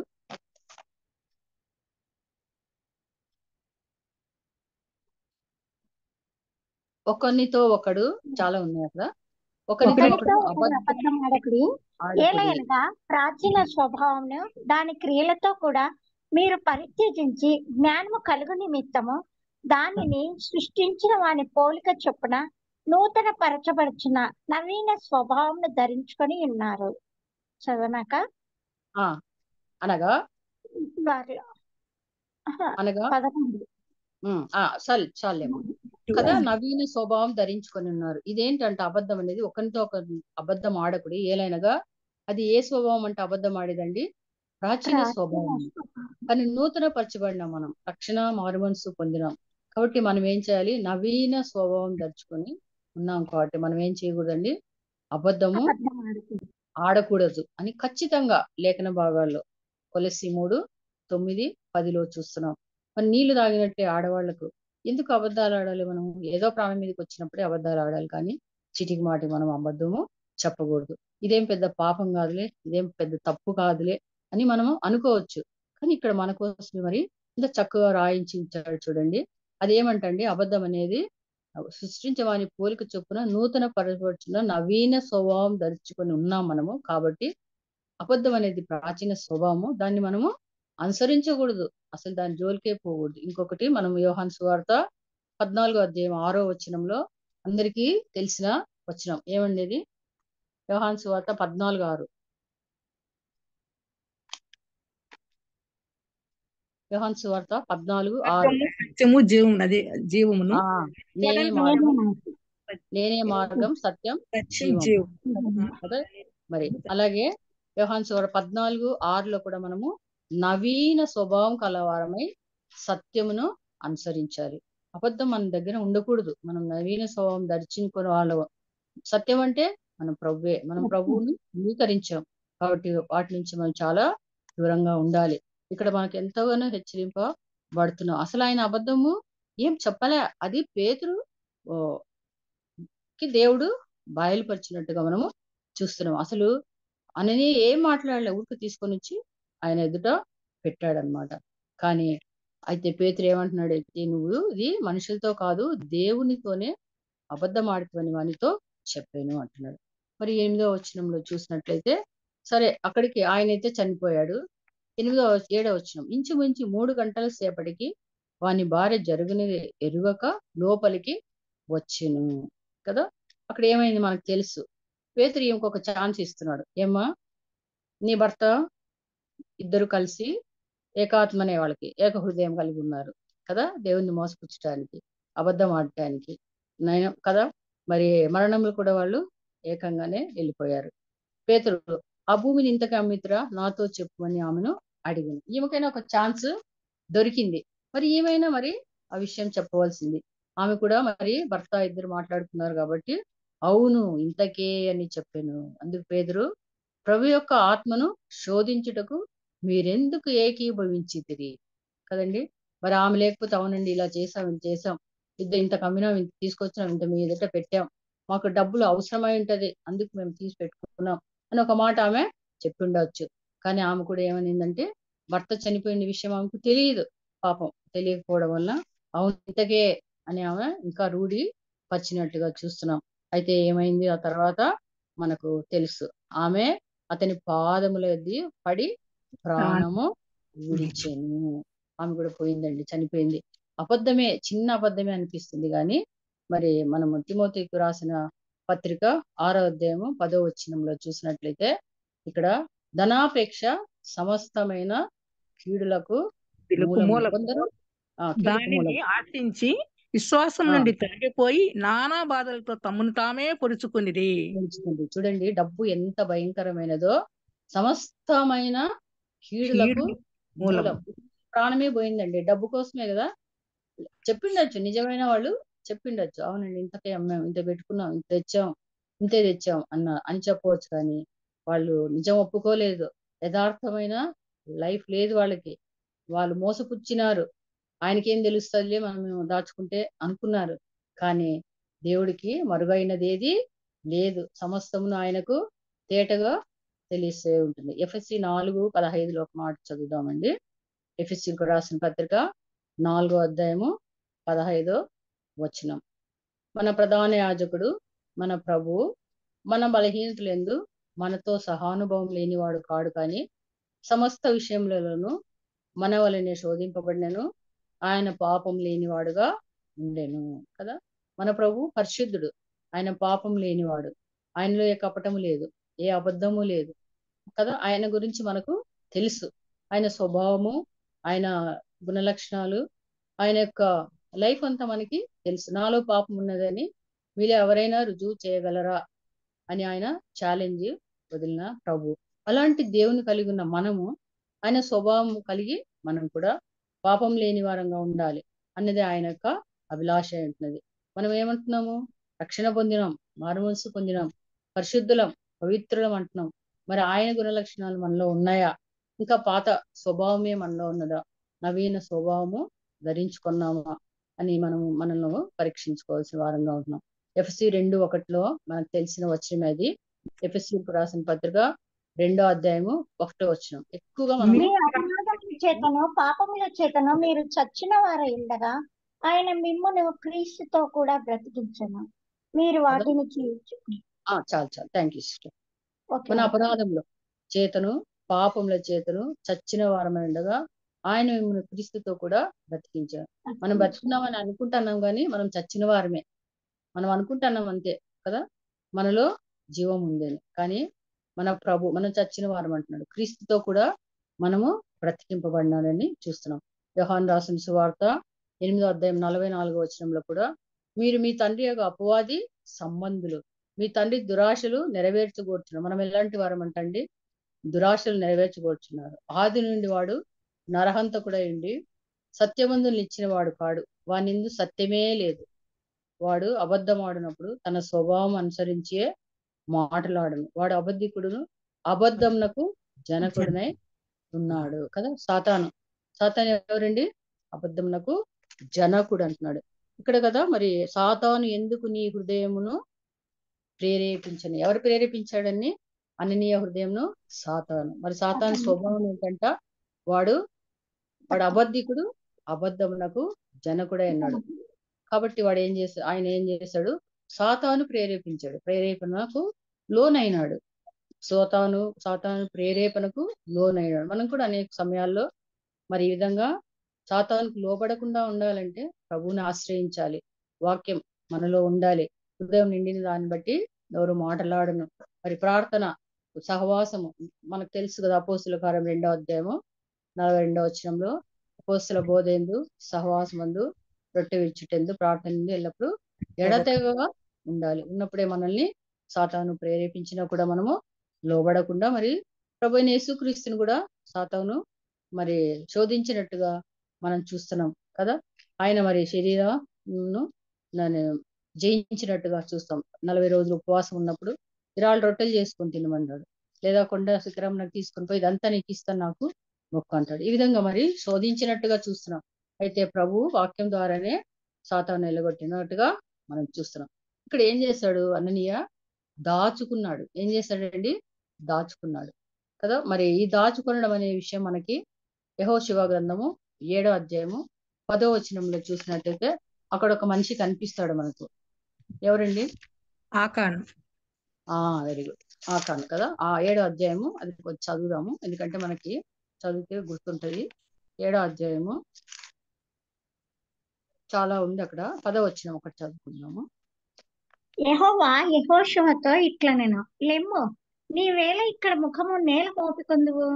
ఒకనితో ఒకడు చాలా ఉన్నాయి అక్కడ. ఏలయనగా ప్రాచీన స్వభావమును దాని క్రియలతో కూడా మీరు పరిత్యజించి జ్ఞానము కలుగు నిమిత్తము దానిని సృష్టించిన వాని పోలిక చొప్పున నూతన పరచబడుచున్న నవీన స్వభావం ధరించుకొని ఉన్నారు. చదవనాక అనగా వారిలో అనగా 11. చాలేమో కదా, నవీన స్వభావం ధరించుకొని ఉన్నారు. ఇదేంటంటే అబద్ధం అనేది ఒకరితో ఒక అబద్ధం ఆడకుడి, ఏలైనగా అది ఏ స్వభావం అంటే అబద్ధం ఆడేదండి? ప్రాచీన స్వభావం. కానీ నూతన పరచబడిన మనం రక్షణ మారుమనసు పొందినాం కాబట్టి మనం ఏం చేయాలి? నవీన స్వభావం ధరించుకొని ఉన్నాం కాబట్టి మనం ఏం చేయకూడదండి? అబద్ధము ఆడకూడదు అని ఖచ్చితంగా లేఖన భాగాల్లో కొలస్సీ 3:9-10 చూస్తున్నాం. మరి నీళ్లు తాగినట్టే ఆడవాళ్లకు ఎందుకు అబద్ధాలు ఆడాలి? మనం ఏదో ప్రాణం మీదకి వచ్చినప్పుడే అబద్ధాలు ఆడాలి, కానీ చిటికి మాటి మనం అబద్ధము చెప్పకూడదు. ఇదేం పెద్ద పాపం కాదులే, ఇదేం పెద్ద తప్పు కాదులే అని మనము అనుకోవచ్చు. కానీ ఇక్కడ మన కోసం మరి ఇంత చక్కగా రాయించి ఇచ్చాడు చూడండి. అదేమంటండి? అబద్ధం అనేది సృష్టించవాని పోలిక చొప్పున నూతన పరపరచున నవీన స్వభావం ధరించుకొని ఉన్నాం మనము. కాబట్టి అబద్ధం అనేది ప్రాచీన స్వభావము, దాన్ని మనము అనుసరించకూడదు, అసలు దాని జోలికే పోకూడదు. ఇంకొకటి మనం యోహాను సువార్త 14:6 అందరికీ తెలిసిన వచనం ఏమండేది? యోహాను సువార్త 14:6. యోహాను సువార్త 14:6. సత్యము జీవము, అదే జీవమును నేనే మార్గం సత్యం జీవం కదా. మరి అలాగే యోహాను సువార్త 14:6 కూడా మనము నవీన స్వభావం కలవారమై సత్యమును అనుసరించాలి. అబద్ధం మన దగ్గర ఉండకూడదు. మనం నవీన స్వభావం ధరించుకునే వాళ్ళు. సత్యం అంటే మనం ప్రభువే, మనం ప్రభువుని అంగీకరించాం కాబట్టి వాటి నుంచి మనం చాలా దూరంగా ఉండాలి. ఇక్కడ మనకు ఎంతగానో హెచ్చరింపబడుతున్నాం. అసలు ఆయన అబద్ధము ఏం చెప్పలే, అది పేతురు కి దేవుడు బయలుపరిచినట్టుగా మనము చూస్తున్నాం. అసలు అనని ఏం మాట్లాడలే, ఊరికి తీసుకొని వచ్చి ఆయన ఎదుట పెట్టాడనమాట. కానీ అయితే పేతురు ఏమంటున్నాడు? అయితే నువ్వు ఇది మనుషులతో కాదు దేవునితోనే అబద్ధం ఆడుతావని వానితో చెప్పాను అంటున్నాడు. మరి 8వ వచనంలో చూసినట్లయితే సరే, అక్కడికి ఆయన అయితే చనిపోయాడు. 7వ వచనం, ఇంచుమించు 3 గంటల సేపటికి వాని భార్య జరుగునది ఎరుగక లోపలికి వచ్చెను కదా. అక్కడ ఏమైంది మనకు తెలుసు. పేతురు ఇంకొక ఛాన్స్ ఇస్తున్నాడు. ఏమ్మా, నీ భర్త ఇద్దరు కలిసి ఏకాత్మనే, వాళ్ళకి ఏక హృదయం కలిగి ఉన్నారు కదా, దేవుణ్ణి మోసపుచ్చడానికి, అబద్ధం ఆడటానికి నయం కదా. మరి మరణంలో కూడా వాళ్ళు ఏకంగానే వెళ్ళిపోయారు. పేతురు ఆ భూమిని ఇంతకు అమ్మితురా, నాతో చెప్పమని ఆమెను అడిగింది. ఈమెకైనా ఒక ఛాన్స్ దొరికింది. మరి ఏమైనా మరి ఆ విషయం చెప్పవలసింది. ఆమె కూడా మరి భర్త ఇద్దరు మాట్లాడుతున్నారు కాబట్టి అవును ఇంతకే అని చెప్పాను. అందుకు పేతురు, ప్రభు యొక్క ఆత్మను శోధించుటకు మీరెందుకు ఏకీభవించితిరి కదండి. మరి ఆమె లేకపోతే అవునండి ఇలా చేసాం ఇంత కమ్మినాం, ఇంత తీసుకొచ్చినాం, ఇంత మీ ఎదుట పెట్టాం, మాకు డబ్బులు అవసరమై ఉంటది అందుకు మేము తీసి పెట్టుకున్నాం అని ఒక మాట ఆమె చెప్పిండవచ్చు. కానీ ఆమె కూడా ఏమనిందంటే భర్త చనిపోయిన విషయం ఆమెకు తెలియదు. పాపం తెలియకపోవడం వల్ల అవును ఇంతకే అని ఆమె ఇంకా రూఢి పరిచినట్టుగా చూస్తున్నాం. అయితే ఏమైంది ఆ తర్వాత మనకు తెలుసు. ఆమె అతని పాదముల యొద్ద పడి ప్రాణము విడిచెను. ఆమె కూడా పోయిందండి, చనిపోయింది. అబద్ధమే, చిన్న అబద్ధమే అనిపిస్తుంది కానీ మరి మనము తిమోతికి రాసిన పత్రిక 6వ అధ్యాయము 10వ వచనంలో చూసినట్లయితే ఇక్కడ ధనాపేక్ష సమస్తమైన కీడులకు మూలము. కొందరు దానిని ఆశించి విశ్వాసం నుండి తొలగిపోయి నానా బాధలతో తమను తామే పొడుచుకునిది. చూడండి డబ్బు ఎంత భయంకరమైనదో, సమస్తమైన కీడులకు మూలం. ప్రాణమే పోయిందండి డబ్బు కోసమే కదా. చెప్పిండొచ్చు, నిజమైన వాళ్ళు చెప్పిండొచ్చు, అవునండి ఇంతకే అమ్మాం, ఇంత పెట్టుకున్నాం, ఇంతే తెచ్చాం అని చెప్పవచ్చు. కానీ వాళ్ళు నిజం ఒప్పుకోలేదు. యథార్థమైన లైఫ్ లేదు వాళ్ళకి. వాళ్ళు మోసపుచ్చినారు. ఆయనకేం తెలుస్తుందిలే మనం దాచుకుంటే అనుకున్నారు. కానీ దేవుడికి మరుగైనది ఏది లేదు. సమస్తమును ఆయనకు తేటగా తెలిసే ఉంటుంది. ఎఫ్ఎస్సి 4:15 ఒక మాట చదువుదామండి. ఎఫ్ఎస్సికి రాసిన పత్రిక 4వ అధ్యాయము 15వ వచనం. మన ప్రధాన యాజకుడు మన ప్రభువు మన బలహీనతలందు మనతో సహానుభవం లేనివాడు కాడు, కానీ సమస్త విషయములలోనూ మన వలనే శోధింపబడినను ఆయన పాపం లేనివాడుగా ఉండెను కదా. మన ప్రభు పరిశుద్ధుడు, ఆయన పాపం లేనివాడు, ఆయనలో ఏ కపటము లేదు, ఏ అబద్ధము లేదు కదా. ఆయన గురించి మనకు తెలుసు. ఆయన స్వభావము, ఆయన గుణలక్షణాలు, ఆయన యొక్క లైఫ్ అంతా మనకి తెలుసు. నాలో పాపం ఉన్నదని మీరు ఎవరైనా రుజువు చేయగలరా అని ఆయన ఛాలెంజ్ వదిలిన ప్రభు. అలాంటి దేవుని కలిగి ఉన్న మనము ఆయన స్వభావం కలిగి మనం కూడా పాపం లేని వారంగా ఉండాలి అన్నది ఆయన యొక్క అభిలాష ఉంటున్నది. మనం ఏమంటున్నాము? రక్షణ పొందినాం, మారుమనసు పొందినాం, పరిశుద్ధులం, పవిత్రులం అంటున్నాం. మరి ఆయన గుణలక్షణాలు మనలో ఉన్నాయా? ఇంకా పాత స్వభావమే మనలో ఉన్నదా? నవీన స్వభావము ధరించుకున్నామా అని మనల్ని పరీక్షించుకోవాల్సిన వారంగా ఉంటున్నాం. ఎఫ్ఎస్సి 2:1 మనకు తెలిసిన వచనం అది. ఎఫ్ఎస్సికి రాసిన పత్రిక 2వ అధ్యాయము 1వ వచనం. ఎక్కువగా మనం మీ అపరాధముల చేతను పాపముల చేతను మీరు చచ్చిన వారై ఉండగా ఆయన మిమ్మును క్రీస్తుతో కూడా బ్రతికించును. మీరు వాటిని చేయుచుని. చాలు థ్యాంక్ యూ సిస్టర్. ఓకే మన అపరాధముల చేతను పాపముల చేతను చచ్చిన వారమై ఉండగా ఆయన మిమ్మల్ని క్రీస్తుతో కూడా బ్రతికించారు. మనం బ్రతుకున్నామని అనుకుంటున్నాం కానీ మనం చచ్చిన వారమే. మనం అనుకుంటున్నాం అంతే కదా, మనలో జీవం ఉందని. కానీ మన ప్రభు మనం చచ్చిన వారం అంటున్నాడు. క్రీస్తుతో కూడా మనము బ్రతికింపబడినాడని చూస్తున్నాం. యోహాను రాసిన సువార్త 8వ అధ్యాయం 44వ వచనంలో కూడా మీరు మీ తండ్రి యొక్క అపవాది సంబంధులు, మీ తండ్రి దురాశలు నెరవేర్చగోర్చున్నారు. మనం ఎలాంటి వారం అంటండి? దురాశలు నెరవేర్చగోర్చున్నారు. ఆది నుండి వాడు నరహంతకుడై ఉండి సత్యబంధులు ఇచ్చిన వాడు కాడు, వానిందు సత్యమే లేదు. వాడు అబద్ధమాడినప్పుడు తన స్వభావం అనుసరించే మాటలాడను. వాడు అబద్ధికుడును, అబద్ధంనకు జనకుడునై ఉన్నాడు కదా. సాతాను ఎవరండి? అబద్ధంనకు జనకుడు అంటున్నాడు ఇక్కడ కదా. మరి సాతాను ఎందుకు నీ హృదయమును ప్రేరేపించని? ఎవరు ప్రేరేపించాడని? అననీయ హృదయంను సాతాను. మరి సాతాను స్వభావం ఏంటంట? వాడు అబద్ధికుడు, అబద్ధమునకు జనకుడై ఉన్నాడు. కాబట్టి ఆయన ఏం చేశాడు? సాతాను ప్రేరేపించాడు, ప్రేరేపణకు లోనైనాడు. సాతాను ప్రేరేపణకు లోనైనాడు. మనం కూడా అనేక సమయాల్లో మరి ఈ విధంగా సాతానుకు లోబడకుండా ఉండాలంటే ప్రభువుని ఆశ్రయించాలి. వాక్యం మనలో ఉండాలి. హృదయం నిండిన దాన్ని బట్టి ఎవరు మాట్లాడను. మరి ప్రార్థన, సహవాసము మనకు తెలుసు కదా. అపోస్తుల కార్యం 2వ అధ్యాయము 42వ వచనంలో అపోస్తుల బోధేందు, సహవాసమందు, రొట్టె విచ్చుటెందు, ప్రార్థన ఎల్లప్పుడు ఎడతెగగా ఉండాలి. ఉన్నప్పుడే మనల్ని సాతాను ప్రేరేపించినా కూడా మనము లోబడకుండా, మరి ప్రభువైన యేసుక్రీస్తుని కూడా సాతాను మరి శోధించినట్టుగా మనం చూస్తున్నాం కదా. ఆయన మరి శరీరమును జయించినట్టుగా చూస్తాం. 40 రోజులు ఉపవాసం ఉన్నప్పుడు 20 రొట్టెలు చేసుకొని తినమన్నాడు. లేదా కొండ శిఖరం నాకు తీసుకొని పోయి ఇదంతా నీకు ఇస్తాను, నాకు మొక్కు అంటాడు. ఈ విధంగా మరి శోధించినట్టుగా చూస్తున్నాం. అయితే ప్రభు వాక్యం ద్వారానే సాతాను నిలగొట్టినట్టుగా మనం చూస్తున్నాం. ఇక్కడ ఏం చేశాడు? అననీయ దాచుకున్నాడు. ఏం చేశాడండి? దాచుకున్నాడు కదా. మరి ఈ దాచుకొనడం అనే విషయం మనకి యెహోషువ గ్రంథము 7వ అధ్యాయము 10వ వచనంలో చూసినట్టయితే అక్కడ ఒక మనిషి కనిపిస్తాడు మనకు. ఎవరండి? ఆకాను. వెరీ గుడ్, ఆకాను కదా. 7వ అధ్యాయము అది కొంచెం చదువుదాము, ఎందుకంటే మనకి చదివితే గుర్తుంటది. 7వ అధ్యాయము చాలా ఉంది అక్కడ. 10వ వచనం ఒకటి చదువుకుందాము. యెహోవా యెహోషువతో ఇట్లనెను, లెమ్ము, నీవేళ ఇక్కడ ముఖము నేల మోపికొందువు.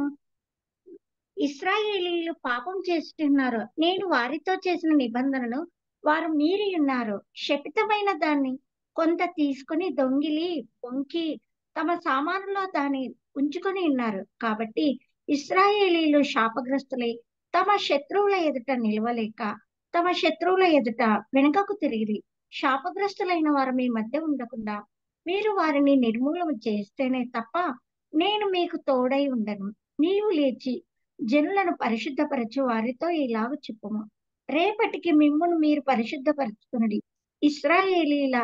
ఇశ్రాయేలీయులు పాపం చేస్తున్నారు. నేను వారితో చేసిన నిబంధనను వారు మీరి ఉన్నారు. శపితమైన దాన్ని కొంత తీసుకుని దొంగిలి పొంకి తమ సామానులో దాన్ని ఉంచుకొని ఉన్నారు. కాబట్టి ఇశ్రాయేలీయులు శాపగ్రస్తులై తమ శత్రువుల ఎదుట నిలవలేక తమ శత్రువుల ఎదుట వెనుకకు తిరిగి శాపగ్రస్తులైన వారు మీ మధ్య ఉండకుండా మీరు వారిని నిర్మూలన చేస్తేనే తప్ప నేను మీకు తోడై ఉండను. నీవు లేచి జనులను పరిశుద్ధపరచు వారితో ఇలాగ చెప్పుము, రేపటికి మిమ్మును మీరు పరిశుద్ధపరచుకునుడి. ఇశ్రాయేలీల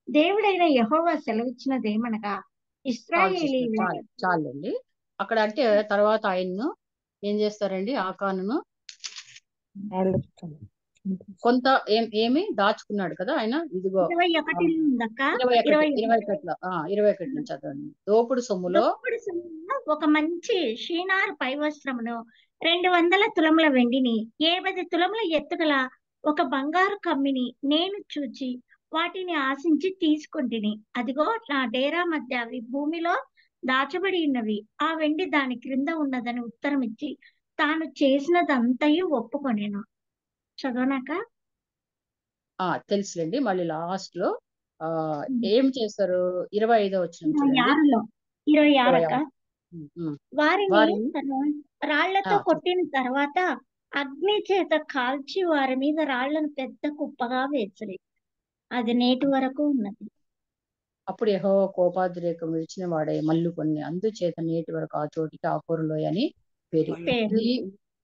దేవుడైన యెహోవా సెలవిచ్చినదేమనగా, ఇశ్రాయేలీల చాలండి అక్కడ. అంటే తర్వాత ఆయన్ను ఏం చేస్తారండి? ఆకానును కొంత ఏమి దాచుకున్నాడు కదా ఆయన. ఇదిగో 21 ఉందక్క. 21 నుంచి చదవండి. దోపుడు సొమ్ములో ఒక మంచి షీనారు పై వస్త్రమును 200 తులముల వెండిని 50 తులముల ఎత్తుగల ఒక బంగారు కమ్మిని నేను చూచి వాటిని ఆశించి తీసుకొంటిని. అదిగో నా డేరా మధ్య అవి భూమిలో దాచబడి ఉన్నవి. ఆ వెండి దాని క్రింద ఉన్నదని ఉత్తరం ఇచ్చి తాను చేసినదంతయు ఒప్పుకొనెను. చదవనాక తెలుసులేండి. మళ్ళీ లాస్ట్ లో ఏం చేశారు? 25వ వచనం చూడండి. 26లో 26 అక్క. 26. వారిని వారిని తను రాళ్లతో కొట్టిన తర్వాత అగ్ని చేత కాల్చి వారి మీద రాళ్లను పెద్ద కుప్పగా వేసిరి. అది నేటి వరకు ఉన్నది. అప్పుడు యెహోవా కోపాద్రేకం విడిచిన వాడే మల్లు కొన్ని అందుచేత నేటి వరకు ఆ చోటికి ఆకోరు లోయ అని పేరు. పేరు ఇది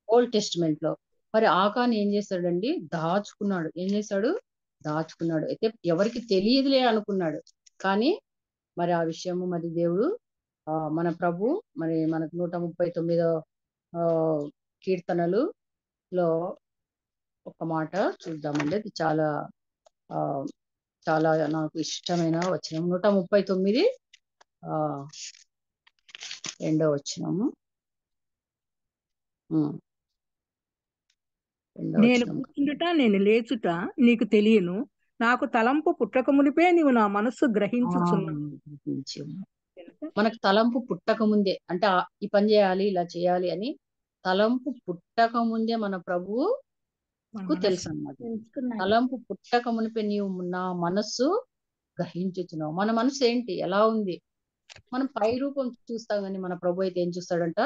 ఓల్డ్ టెస్టిమెంట్ లో. మరి ఆకాన్ ఏం చేశాడండి? దాచుకున్నాడు. ఏం చేశాడు? దాచుకున్నాడు. అయితే ఎవరికి తెలియదులే అనుకున్నాడు. కానీ మరి ఆ విషయము మరి దేవుడు మన ప్రభు మరి మనకు 139వ కీర్తనలు లో ఒక మాట చూద్దామండి. అది చాలా ఆ చాలా నాకు ఇష్టమైన వచనం. 139 రెండో వచనము. రెండో నేను వచనం. కూర్చుండుట నేను లేచుట నీకు తెలియను, నాకు తలంపు పుట్టక మునిపే నీవు నా మనస్సు గ్రహించుచున్నావు. మనకు తలంపు పుట్టక ముందే, అంటే ఈ పని చేయాలి, ఇలా చేయాలి అని తలంపు పుట్టక ముందే మన ప్రభువుకు తెలుసు అన్నమాట. తెలుసుకున్నాడు. తలంపు పుట్టక మునిపే నీవు నా మనస్సు గ్రహించుచున్నావు. మన మనసు ఏంటి, ఎలా ఉంది? మనం పై రూపం చూస్తాం, కానీ మన ప్రభు అయితే ఏం చూస్తాడంట?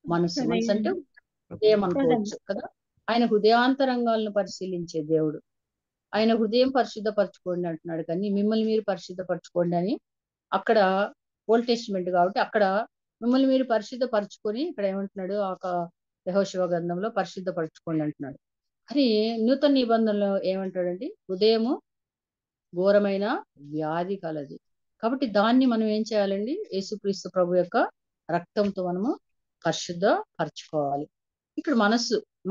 మనసు. మనసు అంటే హృదయం అనుకోవచ్చు కదా. ఆయన హృదయాంతరంగాలను పరిశీలించే దేవుడు. ఆయన హృదయం పరిశుద్ధపరచుకోండి అంటున్నాడు, కానీ మిమ్మల్ని మీరు పరిశుద్ధపరచుకోండి అని అక్కడ ఓల్డ్ టెస్టిమెంట్ కాబట్టి అక్కడ మిమ్మల్ని మీరు పరిశుద్ధపరచుకొని ఇక్కడ ఏమంటున్నాడు? యెహోషువ గ్రంథంలో పరిశుద్ధపరచుకోండి అంటున్నాడు. కానీ నూతన నిబంధనలో ఏమంటాడండి? హృదయము ఘోరమైన వ్యాధి కలది. కాబట్టి దాన్ని మనం ఏం చేయాలండి? యేసుక్రీస్తు ప్రభు యొక్క రక్తంతో మనము పరిశుద్ధపరచుకోవాలి. ఇక్కడ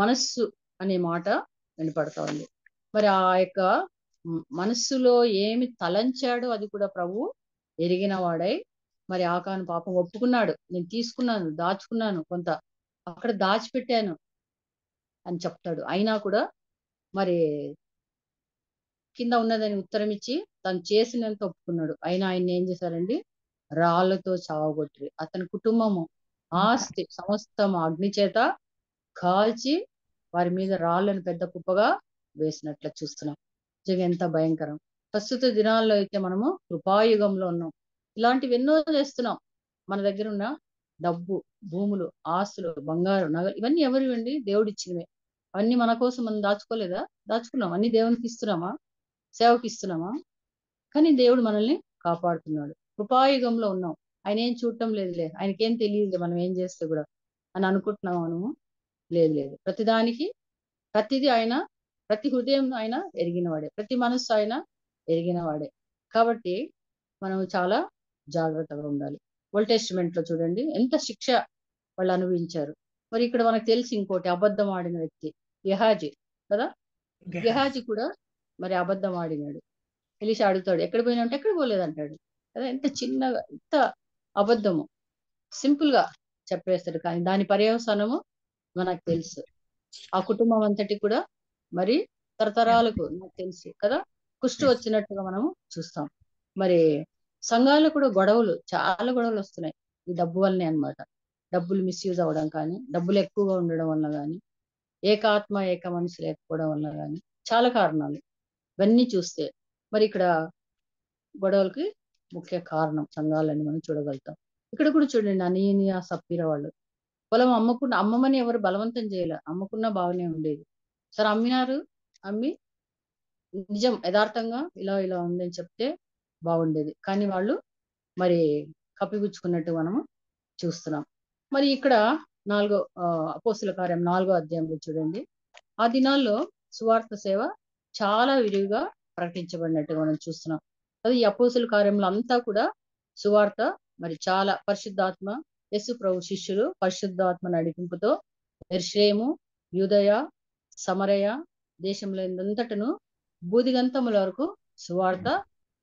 మనస్సు అనే మాట వినపడతా ఉంది. మరి ఆ యొక్క మనస్సులో ఏమి తలంచాడో అది కూడా ప్రభు ఎరిగిన వాడై మరి ఆకాను పాపం ఒప్పుకున్నాడు. నేను తీసుకున్నాను, దాచుకున్నాను, కొంత అక్కడ దాచిపెట్టాను అని చెప్తాడు. అయినా కూడా మరి కింద ఉన్నదని ఉత్తరం ఇచ్చి తను చేసినంత ఒప్పుకున్నాడు. అయినా ఆయన ఏం చేశారండి? రాళ్లతో చావగొట్టి అతని కుటుంబము ఆస్తి సమస్తం అగ్ని చేత కాల్చి వారి మీద రాళ్లను పెద్ద కుప్పగా వేసినట్లు చూస్తున్నాం. నిజంగా ఎంత భయంకరం. ప్రస్తుత దినాల్లో అయితే మనము కృపాయుగంలో ఉన్నాం. ఇలాంటివి ఎన్నో చేస్తున్నాం. మన దగ్గర ఉన్న డబ్బు, భూములు, ఆస్తులు, బంగారు, నగలు ఇవన్నీ ఎవరివండి? దేవుడు ఇచ్చినవే. అవన్నీ మన కోసం మనం దాచుకోలేదా? దాచుకున్నాం. అన్ని దేవునికి ఇస్తున్నామా? సేవకి ఇస్తున్నామా? కానీ దేవుడు మనల్ని కాపాడుతున్నాడు. కృపాయుగంలో ఉన్నాం. ఆయన ఏం చూడటం లేదులే, ఆయనకేం తెలియదులే మనం ఏం చేస్తే కూడా అని అనుకుంటున్నాం మనము. లేదు. ప్రతిదీ ఆయన, ప్రతి హృదయం ఆయన ఎరిగినవాడే, ప్రతి మనస్సు ఆయన ఎరిగినవాడే. కాబట్టి మనం చాలా జాగ్రత్తగా ఉండాలి. ఓల్డ్ టెస్టిమెంట్ లో చూడండి ఎంత శిక్ష వాళ్ళు అనుభవించారు. మరి ఇక్కడ మనకు తెలిసి ఇంకోటి అబద్ధం ఆడిన వ్యక్తి గెహాజీ కదా. గెహాజీ కూడా మరి అబద్ధం ఆడినాడు. ఎలీషా అడుగుతాడు, ఎక్కడ పోయినా అంటే ఎక్కడ పోలేదు అంటాడు కదా. ఎంత చిన్నగా, ఎంత అబద్ధము సింపుల్ గా చెప్పేస్తాడు. కానీ దాని పర్యవసానము మనకు తెలుసు. ఆ కుటుంబం అంతటి కూడా మరి తరతరాలకు నాకు తెలుసు కదా కుష్టు వచ్చినట్టుగా మనము చూస్తాం. మరి సంఘాలు కూడా చాలా గొడవలు వస్తున్నాయి ఈ డబ్బు వల్లనే అన్నమాట. డబ్బులు మిస్యూజ్ అవ్వడం కానీ, డబ్బులు ఎక్కువగా ఉండడం వల్ల కానీ, ఏకాత్మ ఏక మనసు లేకపోవడం వల్ల కానీ చాలా కారణాలు ఇవన్నీ చూస్తే మరి ఇక్కడ గొడవలకి ముఖ్య కారణం సంఘాలని మనం చూడగలుగుతాం. ఇక్కడ కూడా చూడండి, అనీనియా సప్పీరా వాళ్ళు పొలం అమ్మమని ఎవరు బలవంతం చేయలే, అమ్ముకున్నా బాగానే ఉండేది. సరే అమ్మినారు, అమ్మి నిజం యథార్థంగా ఇలా ఉందని చెప్తే బాగుండేది. కానీ వాళ్ళు మరి కప్పిపుచ్చుకున్నట్టు మనము చూస్తున్నాం. మరి ఇక్కడ అపోస్తుల కార్యం 4వ అధ్యాయంలో చూడండి, ఆ దినాల్లో సువార్త సేవ చాలా విరివిగా ప్రకటించబడినట్టుగా మనం చూస్తున్నాం. అది ఈ అపోస్తుల కార్యంలో అంతా కూడా సువార్త మరి చాలా పరిశుద్ధాత్మ, యేసు ప్రభు శిష్యులు పరిశుద్ధాత్మ నడిపింపుతో యెరూషలేము, యూదయ, సమరయ దేశంలో అంతటను బూదిగంతముల వరకు సువార్త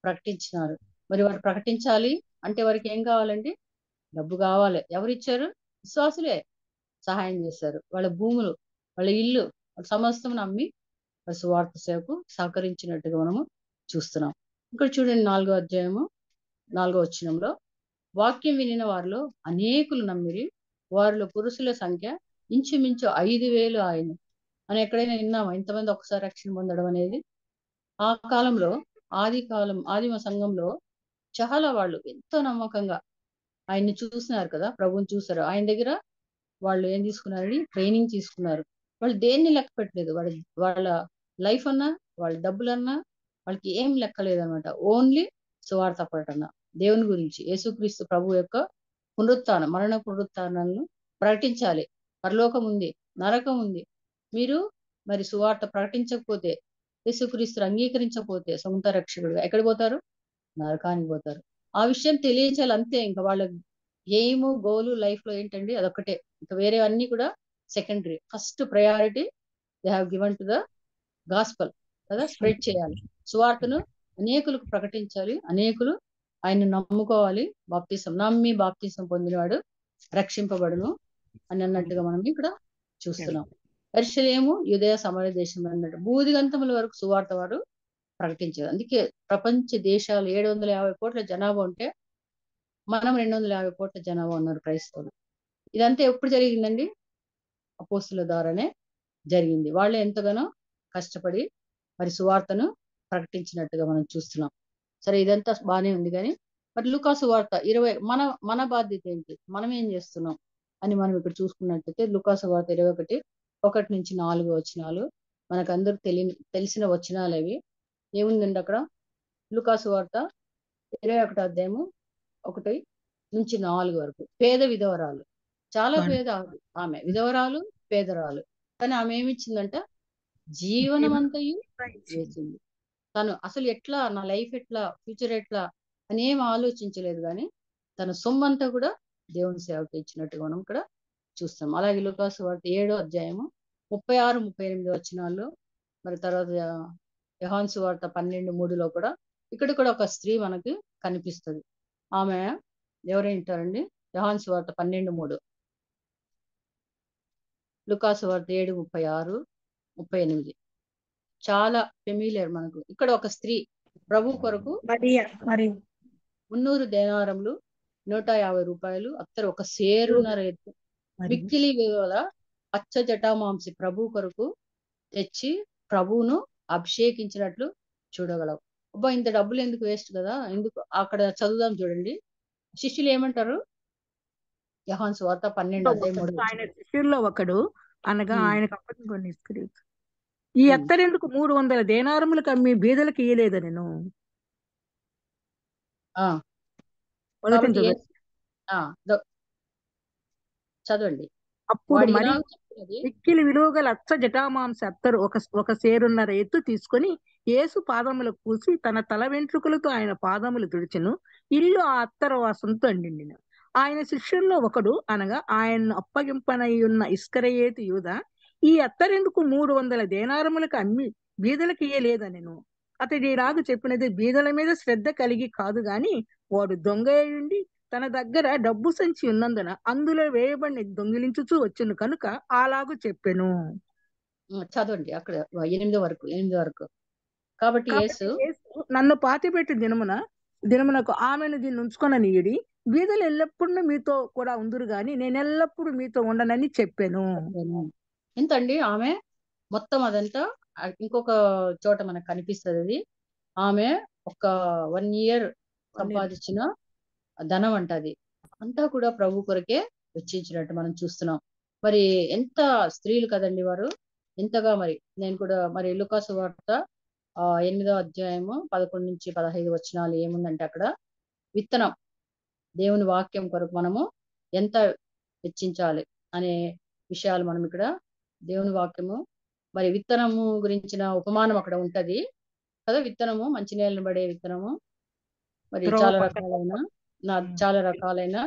ప్రకటించినారు. మరి వారు ప్రకటించాలి అంటే వారికి ఏం కావాలండి? డబ్బు కావాలి. ఎవరిచ్చారు? విశ్వాసులే సహాయం చేశారు. వాళ్ళ భూములు, వాళ్ళ ఇల్లు, వాళ్ళ సమస్తం అమ్మి సువార్త సేవకు సహకరించినట్టుగా మనము చూస్తున్నాం. ఇక్కడ చూడండి 4వ అధ్యాయము 4వ వచనంలో, వాక్యం వినిన వారిలో అనేకులు నమ్మిరి, వారిలో పురుషుల సంఖ్య ఇంచుమించు 5,000 ఆయన. మనం ఎక్కడైనా విన్నామా ఇంతమంది ఒకసారి రక్షణ పొందడం అనేది? ఆ కాలంలో ఆదిమ సంఘంలో చాలా వాళ్ళు ఎంతో నమ్మకంగా ఆయన్ని చూస్తున్నారు కదా, ప్రభువుని చూసారు. ఆయన దగ్గర వాళ్ళు ఏం తీసుకున్నారని ట్రైనింగ్ తీసుకున్నారు. వాళ్ళు దేన్ని లెక్క పెట్టలేదు. వాళ్ళ లైఫ్ అన్నా, వాళ్ళ డబ్బులన్నా వాళ్ళకి ఏం లెక్కలేదన్నమాట. ఓన్లీ సువార్త ప్రకటన, దేవుని గురించి, యేసుక్రీస్తు ప్రభు యొక్క మరణ పునరుత్థానాలను ప్రకటించాలి. పరలోకం ఉంది, నరకం ఉంది. మీరు మరి సువార్త ప్రకటించకపోతే, యేసుక్రీస్తుని అంగీకరించకపోతే సొంత రక్షకుడుగా ఎక్కడికి పోతారు? నరకానికి పోతారు. ఆ విషయం తెలియచాలి అంతే. ఇంకా వాళ్ళ ఎయిమ్, గోలు లైఫ్ లో ఏంటండి? అదొక్కటే. ఇంకా వేరే అన్ని కూడా secondary. First priority they have given to the gospel కదా, స్ప్రెడ్ చేయాలి. సువార్తను అనేకులకు ప్రకటించాలి. అనేకులు ఆయన నమ్ముకోవాలి. నమ్మి బాప్తిసం పొందినవాడు రక్షింపబడును అని అన్నట్టుగా మనం ఇక్కడ చూస్తున్నాం. యెరూషలేము యూదయ సమరయ దేశం అన్నట్టు బూదిగంతముల వరకు సువార్త వారు ప్రకటించారు. అందుకే ప్రపంచ దేశాలు 750 కోట్ల జనాభా ఉంటే మనం 250 కోట్ల జనాభా ఉన్నారు క్రైస్తవులు. ఇదంతా ఎప్పుడు జరిగిందండి? అపోస్తుల ద్వారానే జరిగింది. వాళ్ళే ఎంతగానో కష్టపడి మరి సువార్తను ప్రకటించినట్టుగా మనం చూస్తున్నాం. సరే, ఇదంతా బాగానే ఉంది. కానీ మరి లూకా సువార్త 20 మన బాధ్యత ఏంటి? మనం ఏం చేస్తున్నాం అని మనం ఇక్కడ చూసుకున్నట్టయితే లూకా సువార్త 21:1-4 వచనాలు మనకందరూ తెలిసిన వచనాలు అవి. ఏముందండి అక్కడ? లూకా సువార్త 21 అధ్యాయము 1-4 వరకు. పేద విధవరాలు, చాలా పేద ఆమె, విధవరాలు, పేదరాలు. కానీ ఆమె ఏమిచ్చిందంట? జీవనమంతయు వేసింది. తను అసలు ఎట్లా, నా లైఫ్ ఎట్లా, ఫ్యూచర్ ఎట్లా అని ఏం ఆలోచించలేదు. కానీ తన సొమ్మంతా కూడా దేవుని సేవకు ఇచ్చినట్టుగా మనం ఇక్కడ చూస్తాం. అలాగే లూకా సువార్త 7వ అధ్యాయము 36-38 వచనాల్లో, మరి తర్వాత యోహాను సువార్త 12:3లో కూడా ఇక్కడ కూడా ఒక స్త్రీ మనకి కనిపిస్తుంది. ఆమె ఎవరేంటారండి? యోహాను సువార్త 12:3, లూకా సువార్త 7:36-38 చాలా ఫెమిలియర్ మనకు. ఇక్కడ ఒక స్త్రీ ప్రభు కొరకు 300 దేనారములు, 150 రూపాయలు, అత్తరు ఒక సేరున్నర ఎత్తు, మిక్కిలి విలువల పచ్చ జటామాంసి ప్రభు కొరకు తెచ్చి ప్రభువును అభిషేకించినట్లు చూడగలవు. అబ్బా, ఇంత డబ్బులు ఎందుకు వేస్ట్ కదా, ఎందుకు? అక్కడ చదువుదాం చూడండి. శిష్యులు ఏమంటారు? యోహాను సువార్త 12:3. ఆయన శిష్యుల్లో ఒకడు అనగా ఆయనకు అప్పగించుకొని ఈ అత్తరెందుకు 300 దేనారములకు అమ్మి బీదలకు ఇయ్యలేదు నేను. చదవండి. అప్పుడు మరి మిక్కిలి విలువ గల అచ్చ జటామాంస అత్తరు ఒక సేరున్నర ఎత్తు తీసుకొని యేసు పాదములకు పూసి తన తల వెంట్రుకలతో ఆయన పాదములు తుడిచెను. ఇల్లు ఆ అత్తర వాసంతో నిండిన. ఆయన శిష్యుల్లో ఒకడు అనగా ఆయన్ను అప్పగింపనై ఉన్న ఇస్కరియోతు యూదా ఈ అత్తరెందుకు 300 దేనారములకు అమ్మి బీదలకు ఇయ్యలేదనెను. అతడి రాజు చెప్పినది బీదల మీద శ్రద్ధ కలిగి కాదు గాని వాడు దొంగ అయ్యుండి తన దగ్గర డబ్బు సంచి ఉన్నందున అందులో వేయబడిన దొంగిలించుచూ వచ్చును కనుక అలాగూ చెప్పెను. చదవండి అక్కడ 8 వరకు. కాబట్టి యేసు నన్ను పాతిపెట్టి దినమునకు ఆమెను దీన్ని ఉంచుకొననీయుడి, బీదలు ఎల్లప్పుడూ మీతో కూడా ఉందురు గాని నేను ఎల్లప్పుడూ మీతో ఉండనని చెప్పాను. ఎంతండి ఆమె మొత్తం అదంతా. ఇంకొక చోట మనకు కనిపిస్తుంది అది. ఆమె ఒక 1 year సంపాదించిన ధనం అంట. అది అంతా కూడా ప్రభు కొరకే వెచ్చించినట్టు మనం చూస్తున్నాం. మరి ఎంత స్త్రీలు కదండి వారు, ఎంతగా. మరి నేను కూడా మరి లూకా సువార్త 8వ అధ్యాయము 11-15 వచనాలు ఏముందంటే అక్కడ విత్తనం, దేవుని వాక్యం కొరకు మనము ఎంత వెచ్చించాలి అనే విషయాలు మనం ఇక్కడ దేవుని వాక్యము, మరి విత్తనము గురించిన ఉపమానం అక్కడ ఉంటది కదా. విత్తనము మంచి నేలను పడే విత్తనము, మరి చాలా రకాలైన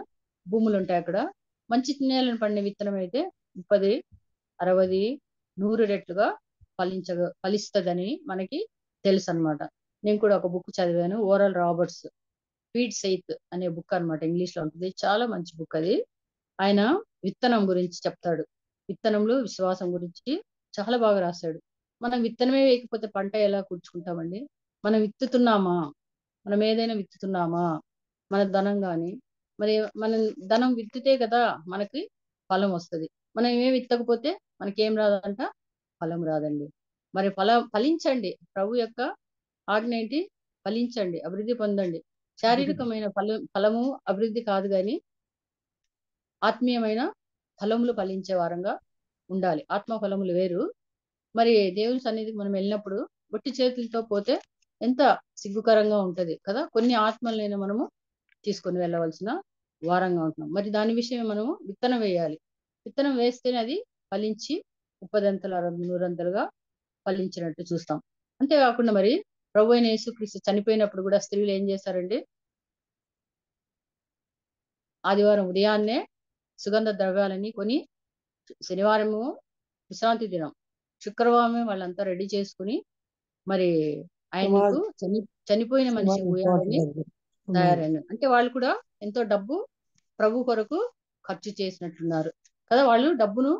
భూములు ఉంటాయి అక్కడ. మంచి నేలను పడిన విత్తనం అయితే 30, 60, 100 రెట్లుగా ఫలిస్తుందని మనకి తెలుసు అనమాట. నేను కూడా ఒక బుక్ చదివాను, ఓరల్ రాబర్ట్స్ ఫీడ్ సెయిత్ అనే బుక్ అనమాట. ఇంగ్లీష్ లో ఉంటుంది. చాలా మంచి బుక్ అది. ఆయన విత్తనం గురించి చెప్తాడు. విత్తనంలో విశ్వాసం గురించి చాలా బాగా రాశాడు. మనం విత్తనమే వేయకపోతే పంట ఎలా కూర్చుకుంటామండి? మనం విత్తుతున్నామా? మనం ఏదైనా విత్తుతున్నామా? మన ధనం కానీ, మరి మన ధనం విత్తితే కదా మనకి ఫలం వస్తుంది. మనం ఏమేమి విత్తకపోతే మనకేం రాదంట, ఫలం రాదండి. మరి ఫలించండి. ప్రభు యొక్క ఆజ్ఞ ఏంటి? ఫలించండి, అభివృద్ధి పొందండి. శారీరకమైన ఫలము అభివృద్ధి కాదు, కానీ ఆత్మీయమైన ఫలములు ఫలించే వారంగా ఉండాలి. ఆత్మ ఫలములు వేరు. మరి దేవుని సన్నిధికి మనం వెళ్ళినప్పుడు ఒట్టి చేతులతో పోతే ఎంత సిగ్గుకరంగా ఉంటది కదా. కొన్ని ఆత్మలైనా మనము తీసుకొని వెళ్ళవలసిన వారంగా ఉంటున్నాం. మరి దాని విషయం మనము విత్తనం వేయాలి. విత్తనం వేస్తేనే అది ఫలించి 30 నూరంతలుగా ఫలించినట్టు చూస్తాం. అంతేకాకుండా మరి ప్రభు అయిన యేసుక్రీస్తు చనిపోయినప్పుడు కూడా స్త్రీలు ఏం చేశారండి? ఆదివారం ఉదయాన్నే సుగంధ ద్రవ్యాలని కొని, శనివారము విశ్రాంతి దినం, శుక్రవారమే వాళ్ళంతా రెడీ చేసుకుని మరి ఆయనకు చనిపోయిన మనిషి ఉయ్యాలని తయారైన. అంటే వాళ్ళు కూడా ఎంతో డబ్బు ప్రభు కొరకు ఖర్చు చేసినట్లున్నారు కదా. వాళ్ళు డబ్బును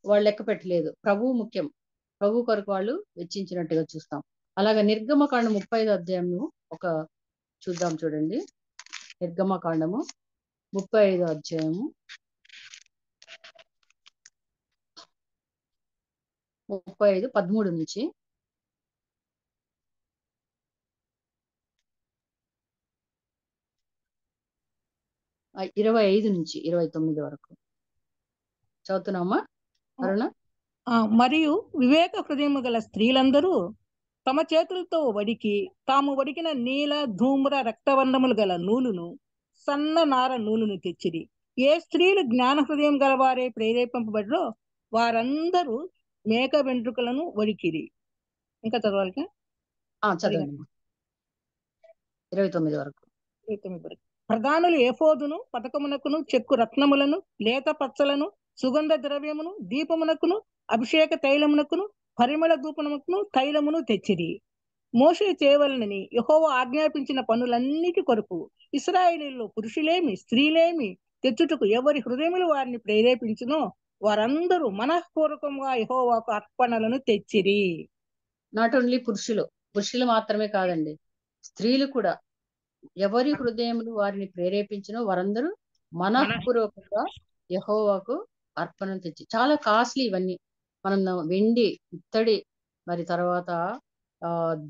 వాళ్ళు లెక్క పెట్టలేదు, ప్రభువు ముఖ్యం. ప్రభు కొరకు వాళ్ళు వెచ్చించినట్టుగా చూస్తాం. అలాగా నిర్గమకాండ 35 అధ్యాయము ఒక చూద్దాం, చూడండి. నిర్గమకాండము 35 అధ్యాయము 13 నుంచి 25 నుంచి 29 వరకు చదువుతున్నామా అరుణ? మరియు వివేక హృదయము గల స్త్రీలందరూ తమ చేతులతో వడికి తాము వడికిన నీల ధూమ్ర రక్తవర్ణములు గల నూలును, సన్న నార నూలును తెచ్చిరి. ఏ స్త్రీలు జ్ఞాన హృదయం గలవారే ప్రేరేపింపబడ్రో వారందరూ మేక వెంట్రుకలను వడికిరి. ఇంకా చదవాలి చదవండి 29 వరకు. ప్రధానులు ఏఫోదును, పతకమునకును, చెక్కు రత్నములను, లేత పచ్చలను, సుగంధ ద్రవ్యమును, దీపమునకును, అభిషేక తైలమునకును, పరిమళ ధూపమునకును తైలమును తెచ్చిరి. మోషే చేయవలనని యెహోవా ఆజ్ఞాపించిన పనులన్నిటి కొరకు ఇశ్రాయేలీయుల్లో పురుషులేమి స్త్రీలేమి తెచ్చుటకు ఎవరి హృదయములు వారిని ప్రేరేపించునో వారందరూ మనఃపూర్వకంగా యెహోవాకు అర్పణలను తెచ్చిరి. నాట్ ఓన్లీ పురుషులు మాత్రమే కాదండి, స్త్రీలు కూడా ఎవరి హృదయములు వారిని ప్రేరేపించినో వారందరూ మనఃపూర్వకంగా యెహోవాకు అర్పణ తెచ్చి. చాలా కాస్ట్లీ ఇవన్నీ. మనం వెండి, ఇత్తడి, మరి తర్వాత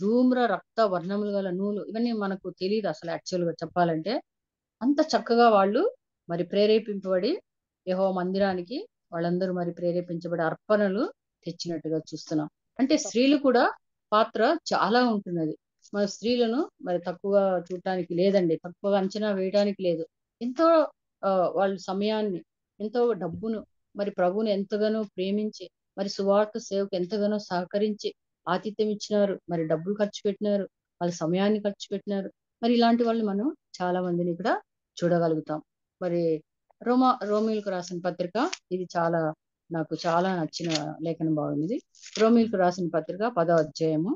ధూమ్ర రక్త వర్ణములు గల నూలు, ఇవన్నీ మనకు తెలియదు అసలు యాక్చువల్ గా చెప్పాలంటే. అంత చక్కగా వాళ్ళు మరి ప్రేరేపింపబడి యెహోవా మందిరానికి వాళ్ళందరూ మరి ప్రేరేపించబడి అర్పణలు తెచ్చినట్టుగా చూస్తున్నాం. అంటే స్త్రీలు కూడా పాత్ర చాలా ఉంటున్నది. మన స్త్రీలను మరి తక్కువగా చూడటానికి లేదండి, తక్కువగా అంచనా వేయడానికి లేదు. ఎంతో వాళ్ళ సమయాన్ని, ఎంతో డబ్బును, మరి ప్రభువుని ఎంతగానో ప్రేమించి, మరి సువార్త సేవకు ఎంతగానో సహకరించి ఆతిథ్యం ఇచ్చినారు, మరి డబ్బులు ఖర్చు పెట్టినారు, వాళ్ళ సమయాన్ని ఖర్చు పెట్టినారు. మరి ఇలాంటి వాళ్ళు మనం చాలా మందిని ఇక్కడ చూడగలుగుతాం. మరి రోమీలకు రాసిన పత్రిక, ఇది నాకు చాలా నచ్చిన లేఖన భాగం ఇది. రోమీలకు రాసిన పత్రిక 10వ అధ్యాయము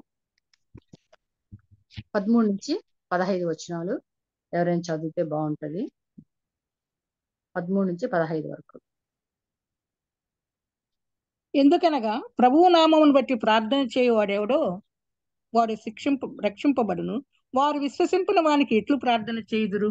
13 నుంచి 15 వచనాలు ఎవరైనా చదివితే బాగుంటది. 13 నుంచి 15 వరకు. ఎందుకనగా ప్రభువు నామమును బట్టి ప్రార్థన చేయువాడెవడో వాడు రక్షింపబడును. వారు విశ్వసించిన వానికి ఎట్లు ప్రార్థన చేయుదురు?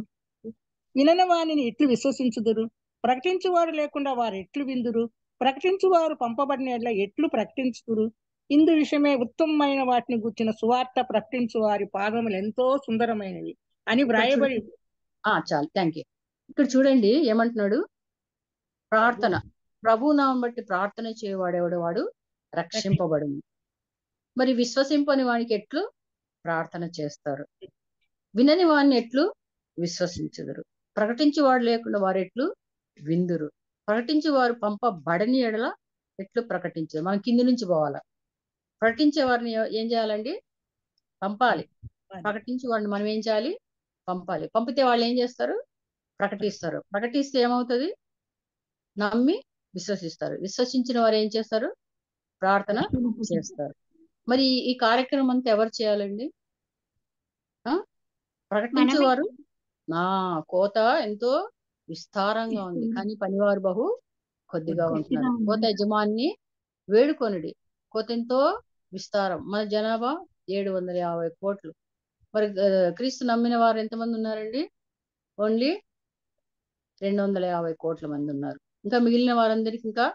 వినని వానిని ఎట్లు విశ్వసించుదురు? ప్రకటించువాడు లేకుండా వారు ఎట్లు విందురు? ప్రకటించువారు పంపబడిన ఎడ్ల ఎట్లు ప్రకటించుదురు? ఇందు విషయమే ఉత్తమమైన వాటిని గుర్చిన సువార్త ప్రకటించు వారి పాదములు ఎంతో సుందరమైనవి అని వ్రాయబడి. చాలు, థ్యాంక్ యూ. ఇక్కడ చూడండి ఏమంటున్నాడు? ప్రార్థన, ప్రభునామం బట్టి ప్రార్థన చేయవాడేవాడు వాడు రక్షింపబడును. మరి విశ్వసింపని వానికి ఎట్లు ప్రార్థన చేస్తారు? వినని వాడిని ఎట్లు విశ్వసించుదురు? ప్రకటించి వాడు లేకుండా వారు ఎట్లు విందురు? ప్రకటించి వారు పంపబడని ఎడల ఎట్లు ప్రకటించరు? మనం కింది నుంచి పోవాలా. ప్రకటించే వారిని ఏం చేయాలండి? పంపాలి. ప్రకటించి వాడిని మనం ఏం చేయాలి? పంపాలి. పంపితే వాళ్ళు ఏం చేస్తారు? ప్రకటిస్తారు. ప్రకటిస్తే ఏమవుతుంది? నమ్మి విశ్వసిస్తారు. విశ్వసించిన వారు ఏం చేస్తారు? ప్రార్థన చేస్తారు. మరి ఈ కార్యక్రమం అంతా ఎవరు చేయాలండి? ప్రకటించేవారు. కోత ఎంతో విస్తారంగా ఉంది, కానీ పనివారు బహు కొద్దిగా ఉంటున్నారు. కోత యజమాని వేడుకొనుడి. కోత ఎంతో విస్తారం. మన జనాభా 750 కోట్లు. మరి క్రీస్తు నమ్మిన వారు ఎంతమంది ఉన్నారండి? ఓన్లీ 250 కోట్ల మంది ఉన్నారు. ఇంకా మిగిలిన వారందరికి ఇంకా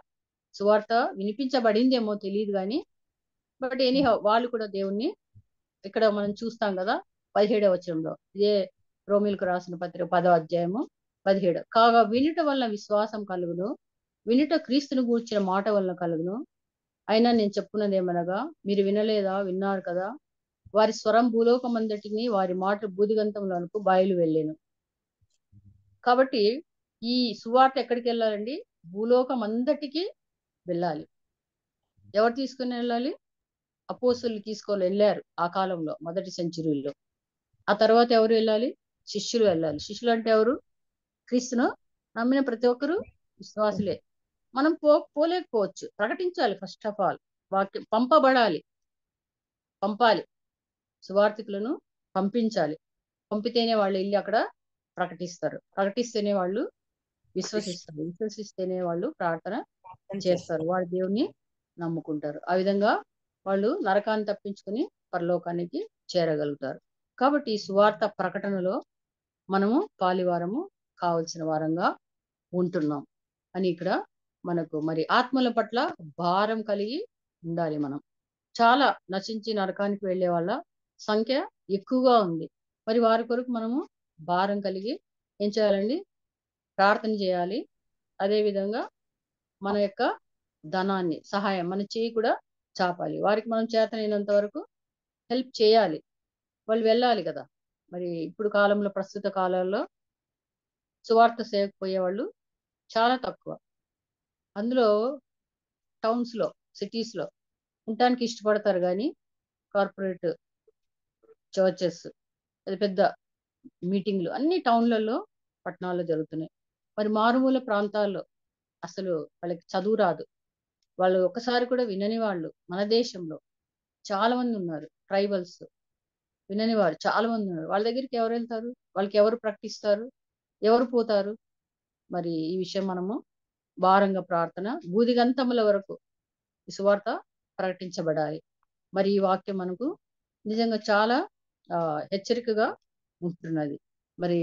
సువార్త వినిపించబడిందేమో తెలియదు కానీ, బట్ ఎనీహౌ వాళ్ళు కూడా దేవుణ్ణి ఇక్కడ మనం చూస్తాం కదా 17వ వచనంలో, ఇదే రోమిలకు రాసిన పత్రిక 10వ అధ్యాయము 17. కాగా వినుట వలన విశ్వాసం కలుగును, వినుట క్రీస్తును గూర్చిన మాట వలన కలుగును. అయినా నేను చెప్పున్నదేమనగా, మీరు వినలేదా, విన్నారు కదా, వారి స్వరం భూలోకమందటిని, వారి మాట బూదిగంతములకు బయలు వెళ్ళాను. కాబట్టి ఈ సువార్త ఎక్కడికి వెళ్ళాలండి? భూలోకం అంతటికి వెళ్ళాలి. ఎవరు తీసుకుని వెళ్ళాలి? అపోస్తులు తీసుకొని వెళ్ళారు ఆ కాలంలో, మొదటి సెంచురీలో. ఆ తర్వాత ఎవరు వెళ్ళాలి? శిష్యులు వెళ్ళాలి. శిష్యులు అంటే ఎవరు? క్రీస్తును నమ్మిన ప్రతి ఒక్కరు విశ్వాసులే. మనం పోలేకపోవచ్చు, ప్రకటించాలి. ఫస్ట్ ఆఫ్ ఆల్ వాక్యం పంపాలి, సువార్థికులను పంపించాలి. పంపితేనే వాళ్ళు వెళ్ళి అక్కడ ప్రకటిస్తారు, ప్రకటిస్తేనే వాళ్ళు విశ్వసిస్తారు, విశ్వసిస్తేనే వాళ్ళు ప్రార్థన చేస్తారు, వాళ్ళు దేవుణ్ణి నమ్ముకుంటారు. ఆ విధంగా వాళ్ళు నరకాన్ని తప్పించుకుని పరలోకానికి చేరగలుగుతారు. కాబట్టి ఈ సువార్త ప్రకటనలో మనము పాలివారము కావలసిన వారంగా ఉంటున్నాం అని ఇక్కడ మనకు మరి ఆత్మల పట్ల భారం కలిగి ఉండాలి. మనం చాలా నశించి నరకానికి వెళ్ళే వాళ్ళ సంఖ్య ఎక్కువగా ఉంది. మరి వారి కొరకు మనము భారం కలిగి ఏం చేయాలండి? ప్రార్థన చేయాలి. అదే విధంగా మన యొక్క ధనాన్ని, సహాయం, మన చేయి కూడా చాపాలి. వారికి మనం చేతనైనంత వరకు హెల్ప్ చేయాలి. వాళ్ళు వెళ్ళాలి కదా. మరి ఇప్పుడు కాలంలో, ప్రస్తుత కాలంలో సువార్త సేవకు పోయే వాళ్ళు చాలా తక్కువ. అందులో టౌన్స్ లో, సిటీస్ లో ఉండటానికి ఇష్టపడతారు కానీ కార్పొరేట్ చర్చెస్, పెద్ద పెద్ద మీటింగ్లు అన్ని టౌన్లలో, పట్టణాల్లో జరుగుతున్నాయి. మరి మారుమూల ప్రాంతాల్లో అసలు వాళ్ళకి చదువు రాదు, వాళ్ళు ఒకసారి కూడా వినని వాళ్ళు మన దేశంలో చాలా మంది ఉన్నారు. ట్రైబల్స్ వినని వారు చాలా మంది ఉన్నారు. వాళ్ళ దగ్గరికి ఎవరు వెళ్తారు? వాళ్ళకి ఎవరు ప్రకటిస్తారు? ఎవరు పోతారు? మరి ఈ విషయం మనము భారంగా ప్రార్థన, బూదిగంతముల వరకు ఈ సువార్త ప్రకటించబడాలి. మరి ఈ వాక్యం మనకు నిజంగా చాలా హెచ్చరికగా ఉంటున్నది. మరి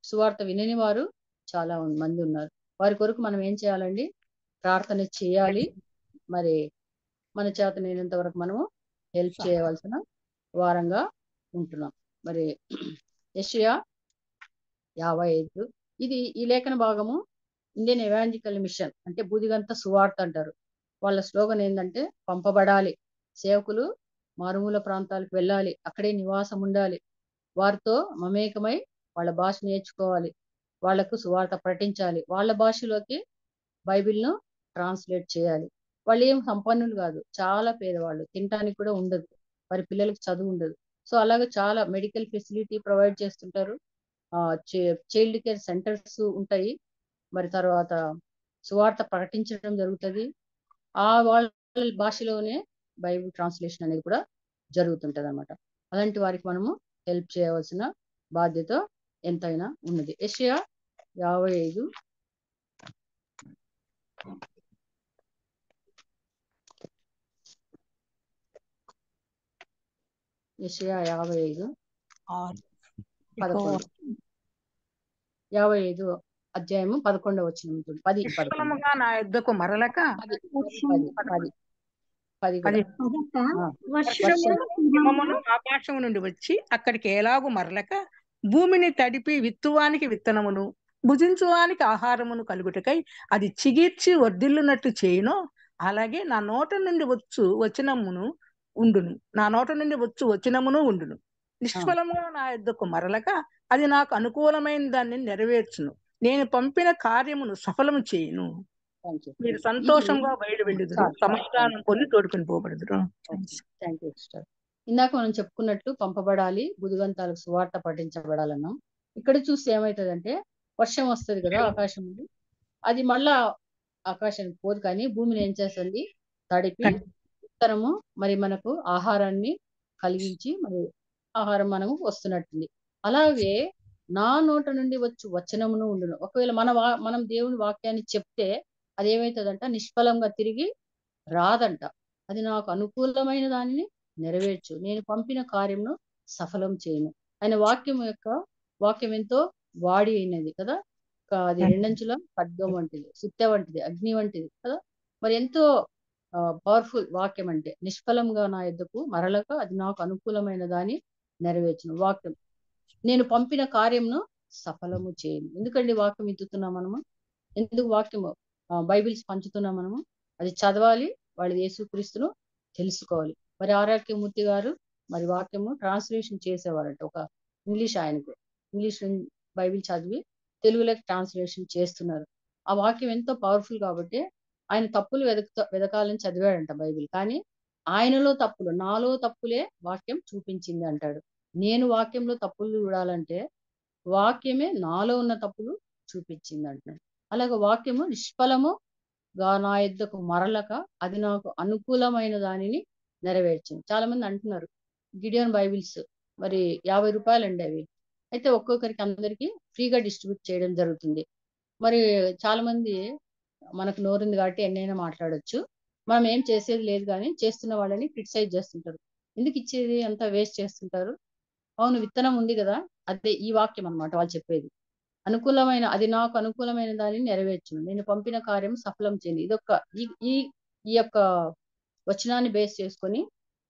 సువార్త వినని వారు చాలా మంది ఉన్నారు. వారి కొరకు మనం ఏం చేయాలండి? ప్రార్థన చేయాలి. మరి మన చేతనైనంత వరకు మనము హెల్ప్ చేయవలసిన వారంగా ఉంటున్నాం. మరి యెషయా 55 ఇది ఈ లేఖన భాగము ఇండియన్ ఎవాంజలికల్ మిషన్, అంటే బూదిగంత సువార్త అంటారు. వాళ్ళ స్లోగన్ ఏంటంటే పంపబడాలి, సేవకులు మారుమూల ప్రాంతాలకు వెళ్ళాలి, అక్కడే నివాసం ఉండాలి, వారితో మమేకమై వాళ్ళ భాష నేర్చుకోవాలి, వాళ్లకు సువార్త ప్రకటించాలి, వాళ్ళ భాషలోకి బైబిల్ను ట్రాన్స్లేట్ చేయాలి. వాళ్ళు ఏం సంపన్నులు కాదు, చాలా పేదవాళ్ళు, తినడానికి కూడా ఉండదు, వారి పిల్లలకు చదువు ఉండదు. సో అలాగే చాలా మెడికల్ ఫెసిలిటీ ప్రొవైడ్ చేస్తుంటారు, చైల్డ్ కేర్ సెంటర్స్ ఉంటాయి. మరి తర్వాత సువార్త ప్రకటించడం జరుగుతుంది. ఆ వాళ్ళ భాషలోనే బైబిల్ ట్రాన్స్లేషన్ అనేది కూడా జరుగుతుంటది అన్నమాట. అలాంటి వారికి మనము హెల్ప్ చేయవలసిన బాధ్యత ఎంతైనా ఉన్నది. యెషయా 55 యెషయా 55 11 55 అధ్యాయము 11వ వచనం ఉంటుంది. 10 11 నిష్ఫలముగా నా యుద్ధకు మరలక 10 కూడా. వర్షము ఆకాశము నుండి వచ్చి అక్కడికి ఎలాగూ మరలక భూమిని తడిపి విత్తువానికి విత్తనమును భుజించువానికి ఆహారమును కలుగుటకై అది చిగిర్చి వర్ధిల్లునట్టు చేయును, అలాగే నా నోట నుండి వచనమును ఉండును, నా నోట నుండి వచనమును ఉండును. నిష్ఫలముగా నా యుద్ధకు మరలక అది నాకు అనుకూలమైన దాన్ని నెరవేర్చును, నేను పంపిన కార్యమును సఫలము చేయును. మీరు సంతోషంగా బయలు వెళ్ళుదురు, సమాధానం పొంది తోడుకొని పోబడుదురు. Thank you sister. ఇందాక మనం చెప్పుకున్నట్టు పంపబడాలి, బుదిగంతాలకు సువార్త పఠించబడాలన్నాం. ఇక్కడ చూస్తే ఏమవుతుందంటే వర్షం వస్తుంది కదా ఆకాశం నుండి, అది మళ్ళా ఆకాశానికి పోదు కానీ భూమిని ఏం చేస్తుంది? తడిపి విత్తనము మరి మనకు ఆహారాన్ని కలిగించి మరి ఆహారం మనకు వస్తున్నట్టుంది. అలాగే నా నోట నుండి వచనమును ఉండును. ఒకవేళ మనం దేవుని వాక్యాన్ని చెప్తే అది ఏమవుతుందంట? నిష్ఫలంగా తిరిగి రాదంట. అది నాకు అనుకూలమైన దానిని నెరవేర్చు, నేను పంపిన కార్యమును సఫలం చేయను. ఆయన వాక్యం ఎంతో వాడి అయినది కదా, అది రెండంచుల ఖడ్గం వంటిది, సుత్తె వంటిది, అగ్ని వంటిది కదా. మరి ఎంతో పవర్ఫుల్ వాక్యం అంటే, నిష్ఫలంగా నా యొద్దకు మరలక అది నాకు అనుకూలమైన దాన్ని నెరవేర్చును. వాక్యం నేను పంపిన కార్యంను సఫలము చేయను. ఎందుకండి వాక్యం ఎత్తుతున్నాం మనము? ఎందుకు వాక్యము బైబిల్స్ పంచుతున్నాం మనము? అది చదవాలి, వాళ్ళు యేసుక్రీస్తును తెలుసుకోవాలి. మరి ఆర్ఆర్కే గారు మరి వాక్యము ట్రాన్స్లేషన్ చేసేవారంట. ఒక ఇంగ్లీష్ ఆయనకు ఇంగ్లీష్ బైబిల్ చదివి తెలుగులోకి ట్రాన్స్లేషన్ చేస్తున్నారు. ఆ వాక్యం ఎంతో పవర్ఫుల్ కాబట్టి ఆయన తప్పులు వెదకాలని చదివాడంట బైబిల్. కానీ ఆయనలో తప్పులు, నాలో తప్పులే వాక్యం చూపించింది అంటాడు. నేను వాక్యంలో తప్పులు చూడాలంటే వాక్యమే నాలో ఉన్న తప్పులు చూపించింది అంటున్నాడు. అలాగే వాక్యము నిష్ఫలముగా నా యొద్దకు మరలక అది నాకు అనుకూలమైన దానిని నెరవేర్చింది. చాలా మంది అంటున్నారు గిడియోన్ బైబిల్స్ మరి 50 రూపాయలండి అవి. అయితే ఒక్కొక్కరికి అందరికి ఫ్రీగా డిస్ట్రిబ్యూట్ చేయడం జరుగుతుంది. మరి చాలా మంది మనకు నోరుంది కాబట్టి ఎన్నైనా మాట్లాడొచ్చు. మనం ఏం చేసేది లేదు కానీ చేస్తున్న వాళ్ళని క్రిటిసైజ్ చేస్తుంటారు. ఎందుకు ఇచ్చేది అంతా వేస్ట్ చేస్తుంటారు? అవును, విత్తనం ఉంది కదా, అదే ఈ వాక్యం అన్నమాట వాళ్ళు చెప్పేది. అది నాకు అనుకూలమైన దానిని నెరవేర్చును, నేను పంపిన కార్యం సఫలం చేయండి. ఇదొక ఈ ఈ ఈ యొక్క వచనాన్ని బేస్ చేసుకొని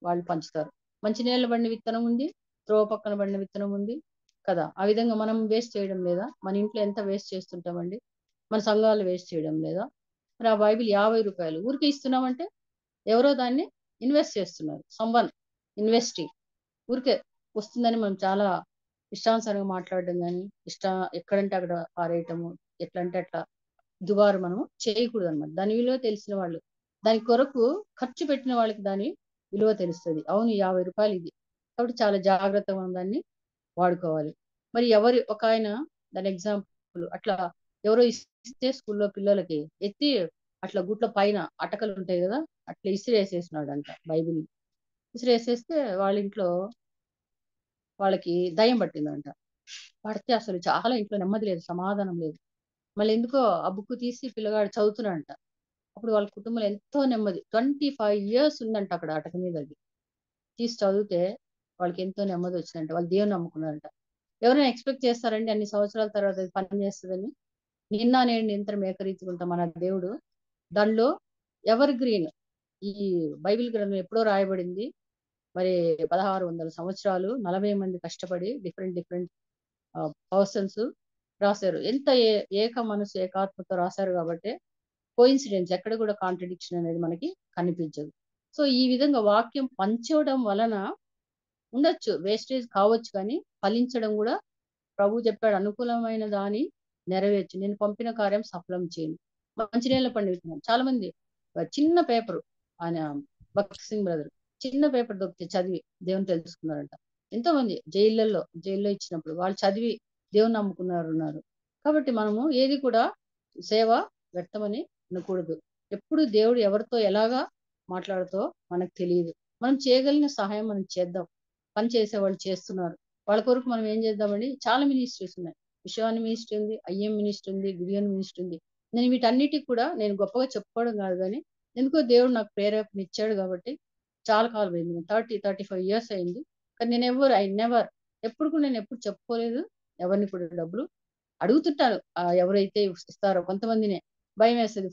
వాళ్ళు పంచుతారు. మంచి నీళ్ళ పడిన విత్తనం ఉంది, త్రోవ పక్కన పడిన విత్తనం ఉంది కదా. ఆ విధంగా మనం వేస్ట్ చేయడం లేదా? మన ఇంట్లో ఎంత వేస్ట్ చేస్తుంటామండి? మన సంఘాలు వేస్ట్ చేయడం లేదా? మరి ఆ బైబిల్ 50 రూపాయలు ఊరికే ఇస్తున్నామంటే ఎవరో దాన్ని ఇన్వెస్ట్ చేస్తున్నారు. Someone investing. ఊరికే వస్తుందని మనం చాలా ఇష్టానుసారంగా మాట్లాడడం కానీ ఎక్కడంటే అక్కడ పారేయటము, ఎట్లా అంటే అట్లా దుబారు మనము చేయకూడదు అనమాట. దాని విలువ తెలిసిన వాళ్ళు, దాని కొరకు ఖర్చు పెట్టిన వాళ్ళకి దాని విలువ తెలుస్తుంది. అవును, 50 రూపాయలు ఇది కాబట్టి చాలా జాగ్రత్తగా మనం దాన్ని వాడుకోవాలి. మరి ఒక ఆయన దాని ఎగ్జాంపుల్ అట్లా ఎవరో ఇస్తే స్కూల్లో పిల్లలకి ఎత్తి అట్లా గుట్ల పైన అటకలు ఉంటాయి కదా, అట్లా ఇసిరేసేసినాడు అంట బైబిల్. ఇసిరేసేస్తే వాళ్ళ ఇంట్లో వాళ్ళకి దయ్యం పట్టిందంట. పడితే అసలు చాలా ఇంట్లో నెమ్మది లేదు, సమాధానం లేదు. మళ్ళీ ఎందుకో ఆ బుక్ తీసి పిల్లగాడు చదువుతున్నాడంట. అప్పుడు వాళ్ళ కుటుంబంలో ఎంతో నెమ్మది. 25 years ఉందంట అక్కడ అటక మీద. అది తీసి చదివితే వాళ్ళకి ఎంతో నెమ్మది వచ్చిందంట. వాళ్ళు దేవుని నమ్ముకున్నారంట. ఎవరైనా ఎక్స్పెక్ట్ చేస్తారండి అన్ని సంవత్సరాల తర్వాత అది పని చేస్తుందని? నిన్న నేను నిరంతరం ఏకరీతిగా మన దేవుడు. దానిలో ఎవర్ గ్రీన్ ఈ బైబిల్ గ్రంథం ఎప్పుడో రాయబడింది. మరి 1600 సంవత్సరాలు 40 మంది కష్టపడి డిఫరెంట్ పర్సన్స్ రాశారు. ఎంత ఏక మనసు ఏకాత్మతో రాశారు కాబట్టి కోయిన్సిడెన్స్ ఎక్కడ కూడా కాంట్రడిక్షన్ అనేది మనకి కనిపించదు. సో ఈ విధంగా వాక్యం పంచడం వలన ఉండొచ్చు, వేస్టేజ్ కావచ్చు, కానీ ఫలించడం కూడా ప్రభు చెప్పాడు, అనుకూలమైన దాని నెరవేర్చు, నేను పంపిన కార్యం సఫలం చేయను. మంచినీళ్ళ పండితున్నాం. చాలా మంది చిన్న పేపర్, ఆయన భక్త్ సింగ్ బ్రదర్ చిన్న పేపర్ దొరికితే చదివి దేవుని తెలుసుకున్నారంట. ఎంతో మంది జైల్లో ఇచ్చినప్పుడు వాళ్ళు చదివి దేవుని నమ్ముకున్నారు. కాబట్టి మనము ఏది కూడా సేవ వ్యర్థమని అనకూడదు. ఎప్పుడు దేవుడు ఎవరితో ఎలాగా మాట్లాడుతో మనకు తెలియదు. మనం చేయగలిగిన సహాయం మనం చేద్దాం. పని చేసే వాళ్ళు చేస్తున్నారు, వాళ్ళ కొరకు మనం ఏం చేద్దామండి? చాలా మినిస్ట్రీస్ ఉన్నాయి. విశ్వాని మినిస్ట్రీ ఉంది, ఐఎం మినిస్ట్రీ ఉంది, గిడియోన్ మినిస్ట్రీ ఉంది. నేను వీటన్నిటికి కూడా నేను గొప్పగా చెప్పుకోవడం కాదు, కానీ ఎందుకో దేవుడు నాకు ప్రేరేపణ ఇచ్చాడు కాబట్టి చాలా కాలం అయింది. 35 years అయింది. కానీ నేను ఎప్పుడు చెప్పుకోలేదు. ఎవరిని కూడా డబ్బులు అడుగుతుంటాను, ఎవరైతే ఇస్తారో కొంతమందినే. భయం వేస్తుంది,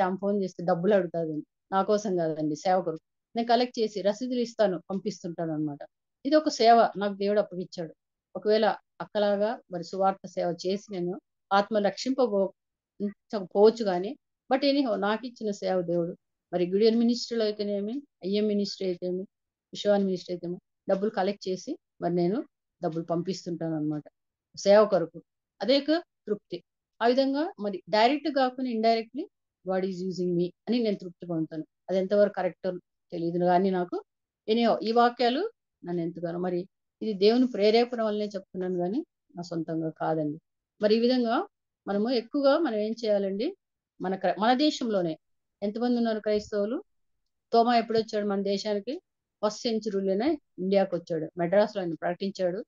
ఆమె ఫోన్ చేస్తే డబ్బులు అడుగుతుంది. నా కోసం కాదండి, సేవ కొరకు. నేను కలెక్ట్ చేసి రసీదులు ఇస్తాను, పంపిస్తుంటాను అనమాట. ఇది ఒక సేవ నాకు దేవుడు అప్పగిచ్చాడు. ఒకవేళ అక్కలాగా మరి సువార్త సేవ చేసి నేను ఆత్మ రక్షింపకపోవచ్చు కానీ, బట్ ఎనీహో నాకు ఇచ్చిన సేవ దేవుడు. మరి గిడియన్ మినిస్ట్రీలో అయితేనేమి, ఐఎం మినిస్ట్రీ అయితేమి, విశ్వాన్ మినిస్ట్రీ అయితేమి డబ్బులు కలెక్ట్ చేసి మరి నేను డబ్బులు పంపిస్తుంటాను అనమాట, సేవ కొరకు. అదే తృప్తి. ఆ విధంగా మరి డైరెక్ట్ కాకుండా ఇండైరెక్ట్లీ గాడ్ ఈజ్ యూజింగ్ మీ అని నేను తృప్తిగా ఉంటాను. అది ఎంతవరకు కరెక్ట్ తెలియదు కానీ నాకు ఎనీహో ఈ వాక్యాలు నన్ను ఎంతగానో, మరి ఇది దేవుని ప్రేరేపణ వల్లనే చెప్తున్నాను కానీ నా సొంతంగా కాదండి. మరి ఈ విధంగా ఎక్కువగా మనం ఏం చేయాలండి? మన దేశంలోనే ఎంతమంది ఉన్నారు క్రైస్తవులు? తోమా ఎప్పుడు వచ్చాడు మన దేశానికి? 1st centuryలోనే ఇండియాకి వచ్చాడు. మెడ్రాస్లో ఆయన ప్రకటించాడు,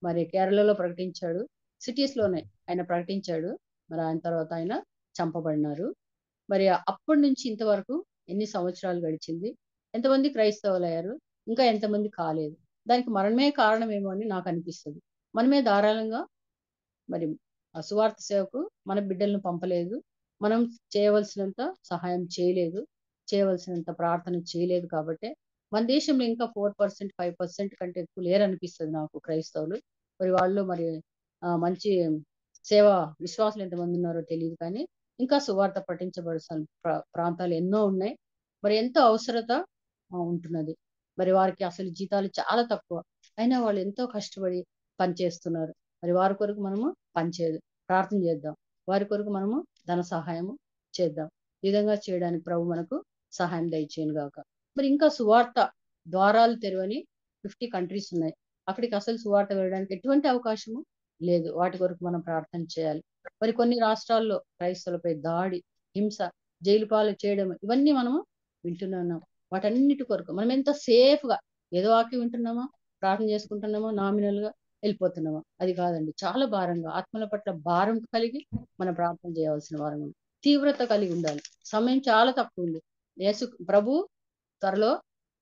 మరి కేరళలో ప్రకటించాడు, సిటీస్ లోనే ఆయన ప్రకటించాడు. మరి ఆయన తర్వాత ఆయన చంపబడినారు. మరి అప్పటి నుంచి ఇంతవరకు ఎన్ని సంవత్సరాలు గడిచింది? ఎంతమంది క్రైస్తవులు అయ్యారు? ఇంకా ఎంతమంది కాలేదు? దానికి మనమే కారణమేమో అని నాకు అనిపిస్తుంది. మనమే ధారాళంగా మరి ఆ సువార్త సేవకు మన బిడ్డలను పంపలేదు, మనం చేయవలసినంత సహాయం చేయలేదు. చేయవలసినంత ప్రార్థన చేయలేదు కాబట్టి మన దేశంలో ఇంకా 4% 5% కంటే ఎక్కువ లేరనిపిస్తుంది నాకు క్రైస్తవులు. మరి వాళ్ళు మరి మంచి సేవా విశ్వాసులు ఎంతమంది ఉన్నారో తెలియదు, కానీ ఇంకా సువార్త పఠించబడాల్సిన ప్రాంతాలు ఎన్నో ఉన్నాయి. మరి ఎంతో అవసరత ఉంటున్నది. మరి వారికి అసలు జీతాలు చాలా తక్కువ, అయినా వాళ్ళు ఎంతో కష్టపడి పనిచేస్తున్నారు. మరి వారి కొరకు మనము ప్రార్థన చేద్దాం. వారి కొరకు మనము ధన సహాయము చేద్దాం. ఈ విధంగా చేయడానికి ప్రభు మనకు సహాయం దయచేయను గాక. మరి ఇంకా సువార్త ద్వారాలు తెరవని 50 కంట్రీస్ ఉన్నాయి. అక్కడికి అసలు సువార్త వెళ్ళడానికి ఎటువంటి అవకాశము లేదు. వాటి కొరకు మనం ప్రార్థన చేయాలి. మరి కొన్ని రాష్ట్రాల్లో క్రైస్తవులపై దాడి, హింస, జైలు పాలు చేయడం ఇవన్నీ మనము వింటున్నాం. వాటన్నిటి కొరకు మనం ఎంత సేఫ్ గా ఏదో వాక్యం వింటున్నామా, ప్రార్థన చేసుకుంటున్నామా, నామినల్ గా వెళ్ళిపోతున్నామా? అది కాదండి. చాలా భారంగా ఆత్మల పట్ల భారం కలిగి మనం ప్రార్థన చేయవలసిన వారం, తీవ్రత కలిగి ఉండాలి. సమయం చాలా తక్కువ ఉంది. యేసు ప్రభు త్వరలో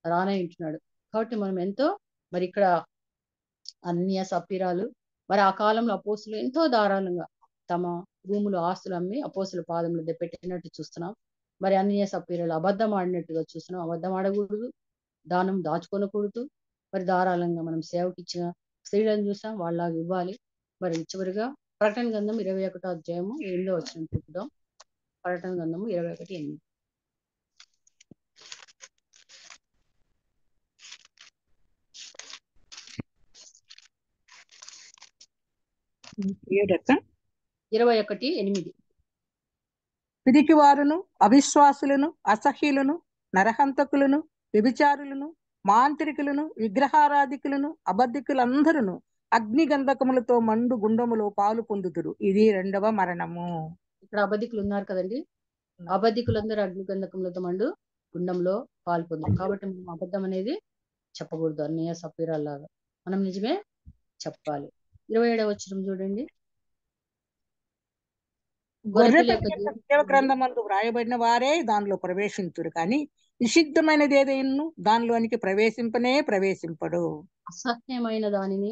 రానే ఉంటున్నాడు కాబట్టి మనం ఎంతో మరి ఇక్కడ అన్య సప్పిరాలు మరి ఆ కాలంలో అపోస్తులు ఎంతో ధారాళంగా తమ భూములు ఆస్తులు అమ్మి అపోస్తుల పాదముల దగ్గర పెట్టినట్టు చూస్తున్నాం. మరి అన్య సప్పిరాలు అబద్ధం ఆడినట్టుగా చూస్తున్నాం. అబద్ధం ఆడకూడదు, దానం దాచుకోనకూడదు. మరి ధారాళంగా మనం సేవకి ఇచ్చిన స్త్రీలను చూసాం, వాళ్ళలాగా ఇవ్వాలి. మరి చివరిగా ప్రకటన గ్రంథం 21వ అధ్యాయము 8వ వచనం చూద్దాం. ప్రకటన గ్రంథము 21:8. ఏడక్క 21:8. పిరికి వారును, అవిశ్వాసులను, అసహ్యులను, నరహంతకులను, వ్యభిచారులను, మాంత్రికులను, విగ్రహారాధికులను, అబద్ధికులందరూ అగ్ని గంధకములతో మండు గుండములో పాలు పొందుతురు. ఇది 2వ మరణము. ఇక్కడ అబద్ధికులు ఉన్నారు కదండి. అబద్ధికులందరూ అగ్ని గంధకములతో మండు గుండంలో పాలు పొందుతారు. కాబట్టి మనం అబద్ధం అనేది చెప్పకూడదు. అన్నయ్య సపీరాల్లాగా మనం నిజమే చెప్పాలి. 27వ వచనం చూడండి. గొర్రెపిల్ల యొక్క జీవ గ్రంథమందు వ్రాయబడిన వారే దానిలో ప్రవేశించురు, కానీ నిషిద్ధమైనది ఏదైనా దానిలోనికి ప్రవేశింపడు. అసహ్యమైన దానిని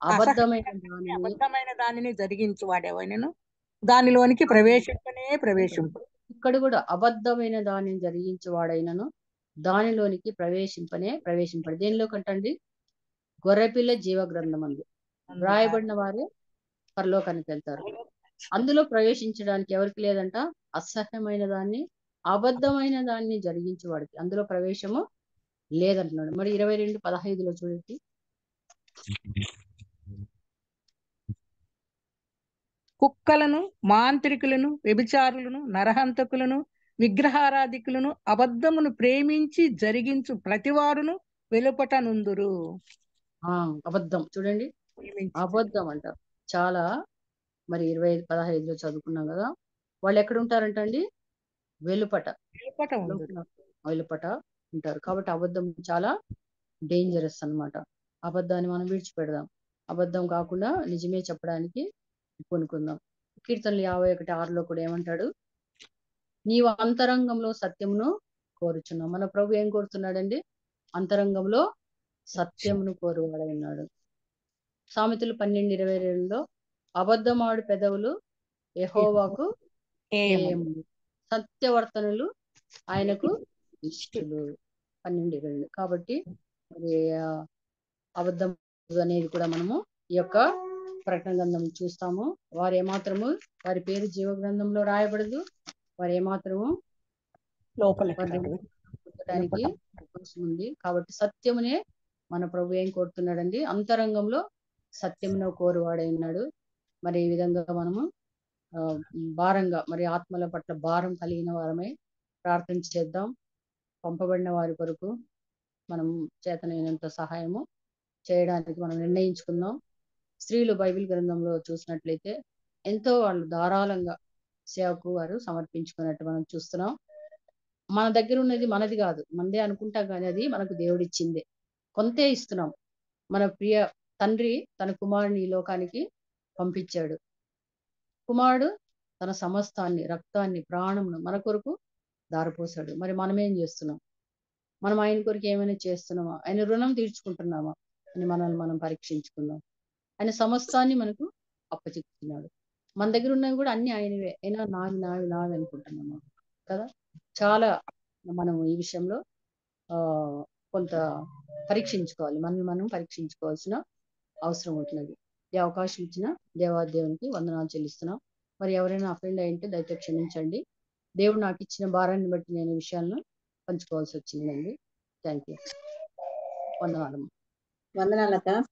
అబద్ధమైన దానిని జరిగించు వాడేవైనను దానిలోనికి ప్రవేశింపడు. ఇక్కడ కూడా అబద్ధమైన దానిని జరిగించేవాడైనను దానిలోనికి ప్రవేశింపడు. దేనిలో కంటండి? గొర్రెపిల్ల జీవ గ్రంథమందు వ్రాయబడిన వారే పరలోకానికి వెళ్తారు. అందులో ప్రవేశించడానికి ఎవరికి లేదంట? అసహ్యమైన దాన్ని, అబద్ధమైన దాన్ని జరిగించే వాడికి అందులో ప్రవేశము లేదంటున్నాడు. మరి 22:15 చూడండి. కుక్కలను, మాంత్రికులను, వ్యభిచారులను, నరహంతకులను, విగ్రహారాధికులను, అబద్ధమును ప్రేమించి జరిగించు ప్రతివారును వెలుపట నుందురు. అబద్ధం చూడండి, అబద్ధం అంట. చాలా మరి 25:15 చదువుకున్నాం కదా. వాళ్ళు ఎక్కడ ఉంటారంట అండి? వెలుపట ఉంటారు. కాబట్టి అబద్ధం చాలా డేంజరస్ అన్నమాట. అబద్ధాన్ని మనం విడిచిపెడదాం. అబద్ధం కాకుండా నిజమే చెప్పడానికి కొనుక్కుందాం. కీర్తనలు 51:6 కూడా ఏమంటాడు? నీవు అంతరంగంలో సత్యమును కోరుచున్నావు. మన ప్రభు ఏం కోరుతున్నాడండి? అంతరంగంలో సత్యమును కోరువాడై ఉన్నాడు. సామెతలు 12:22 అబద్ధమాడు పెదవులు యెహోవాకు హేయములు, సత్యవర్తనులు ఆయనకు ఇష్టలు. 12:22. కాబట్టి మరి అబద్ధం అనేది కూడా మనము ఈ యొక్క ప్రకటన గ్రంథం చూస్తాము. వారు ఏమాత్రము వారి పేరు జీవ గ్రంథంలో రాయబడదు. వారు ఏమాత్రము పొందడానికి అవకాశం ఉంది. కాబట్టి సత్యమునే మన ప్రభు ఏం కోరుతున్నాడండి? అంతరంగంలో సత్యమును కోరువాడై ఉన్నాడు. మరి ఈ విధంగా మనము భారంగా మరి ఆత్మల పట్ల భారం కలిగిన వారమై ప్రార్థన చేద్దాం. పంపబడిన వారి కొరకు మనం చేతనైనంత సహాయము చేయడానికి మనం నిర్ణయించుకుందాం. స్త్రీలు బైబిల్ గ్రంథంలో చూసినట్లయితే ఎంతో వాళ్ళు ధారాళంగా సేవకు వారు సమర్పించుకున్నట్టు మనం చూస్తున్నాం. మన దగ్గర ఉన్నది మనది కాదు, మనదే అనుకుంటాం, కానీ అది మనకు దేవుడిచ్చిందే. కొంతే ఇస్తున్నాం. మన ప్రియ తండ్రి తన కుమారుని ఈ లోకానికి పంపించాడు. కుమారుడు తన సమస్తాన్ని, రక్తాన్ని, ప్రాణంను మన కొరకు దారపోసాడు. మరి మనం ఏం చేస్తున్నాం? మనం ఆయన కొరకు ఏమైనా చేస్తున్నామా? ఆయన రుణం తీర్చుకుంటున్నామా అని మనల్ని మనం పరీక్షించుకుందాం. ఆయన సమస్తాన్ని మనకు అప్పచెప్తున్నాడు. మన దగ్గర ఉన్నవి కూడా అన్ని ఆయనవే, అయినా నావి అనుకుంటున్నామా కదా? చాలా మనం ఈ విషయంలో ఆ కొంత పరీక్షించుకోవాలి, మనం పరీక్షించుకోవాల్సిన అవసరం ఉంటున్నది. ఈ అవకాశం ఇచ్చిన దేవాదేవునికి వందనాలు చెల్లిస్తున్నాం. మరి ఎవరైనా అఫెండ్ అయింటే దయతో క్షమించండి. దేవుడు నాకు ఇచ్చిన భారాన్ని బట్టి నేను ఈ విషయాలను పంచుకోవాల్సి వచ్చిందండి. Thank you. వందనాలు. వందనాలక్క.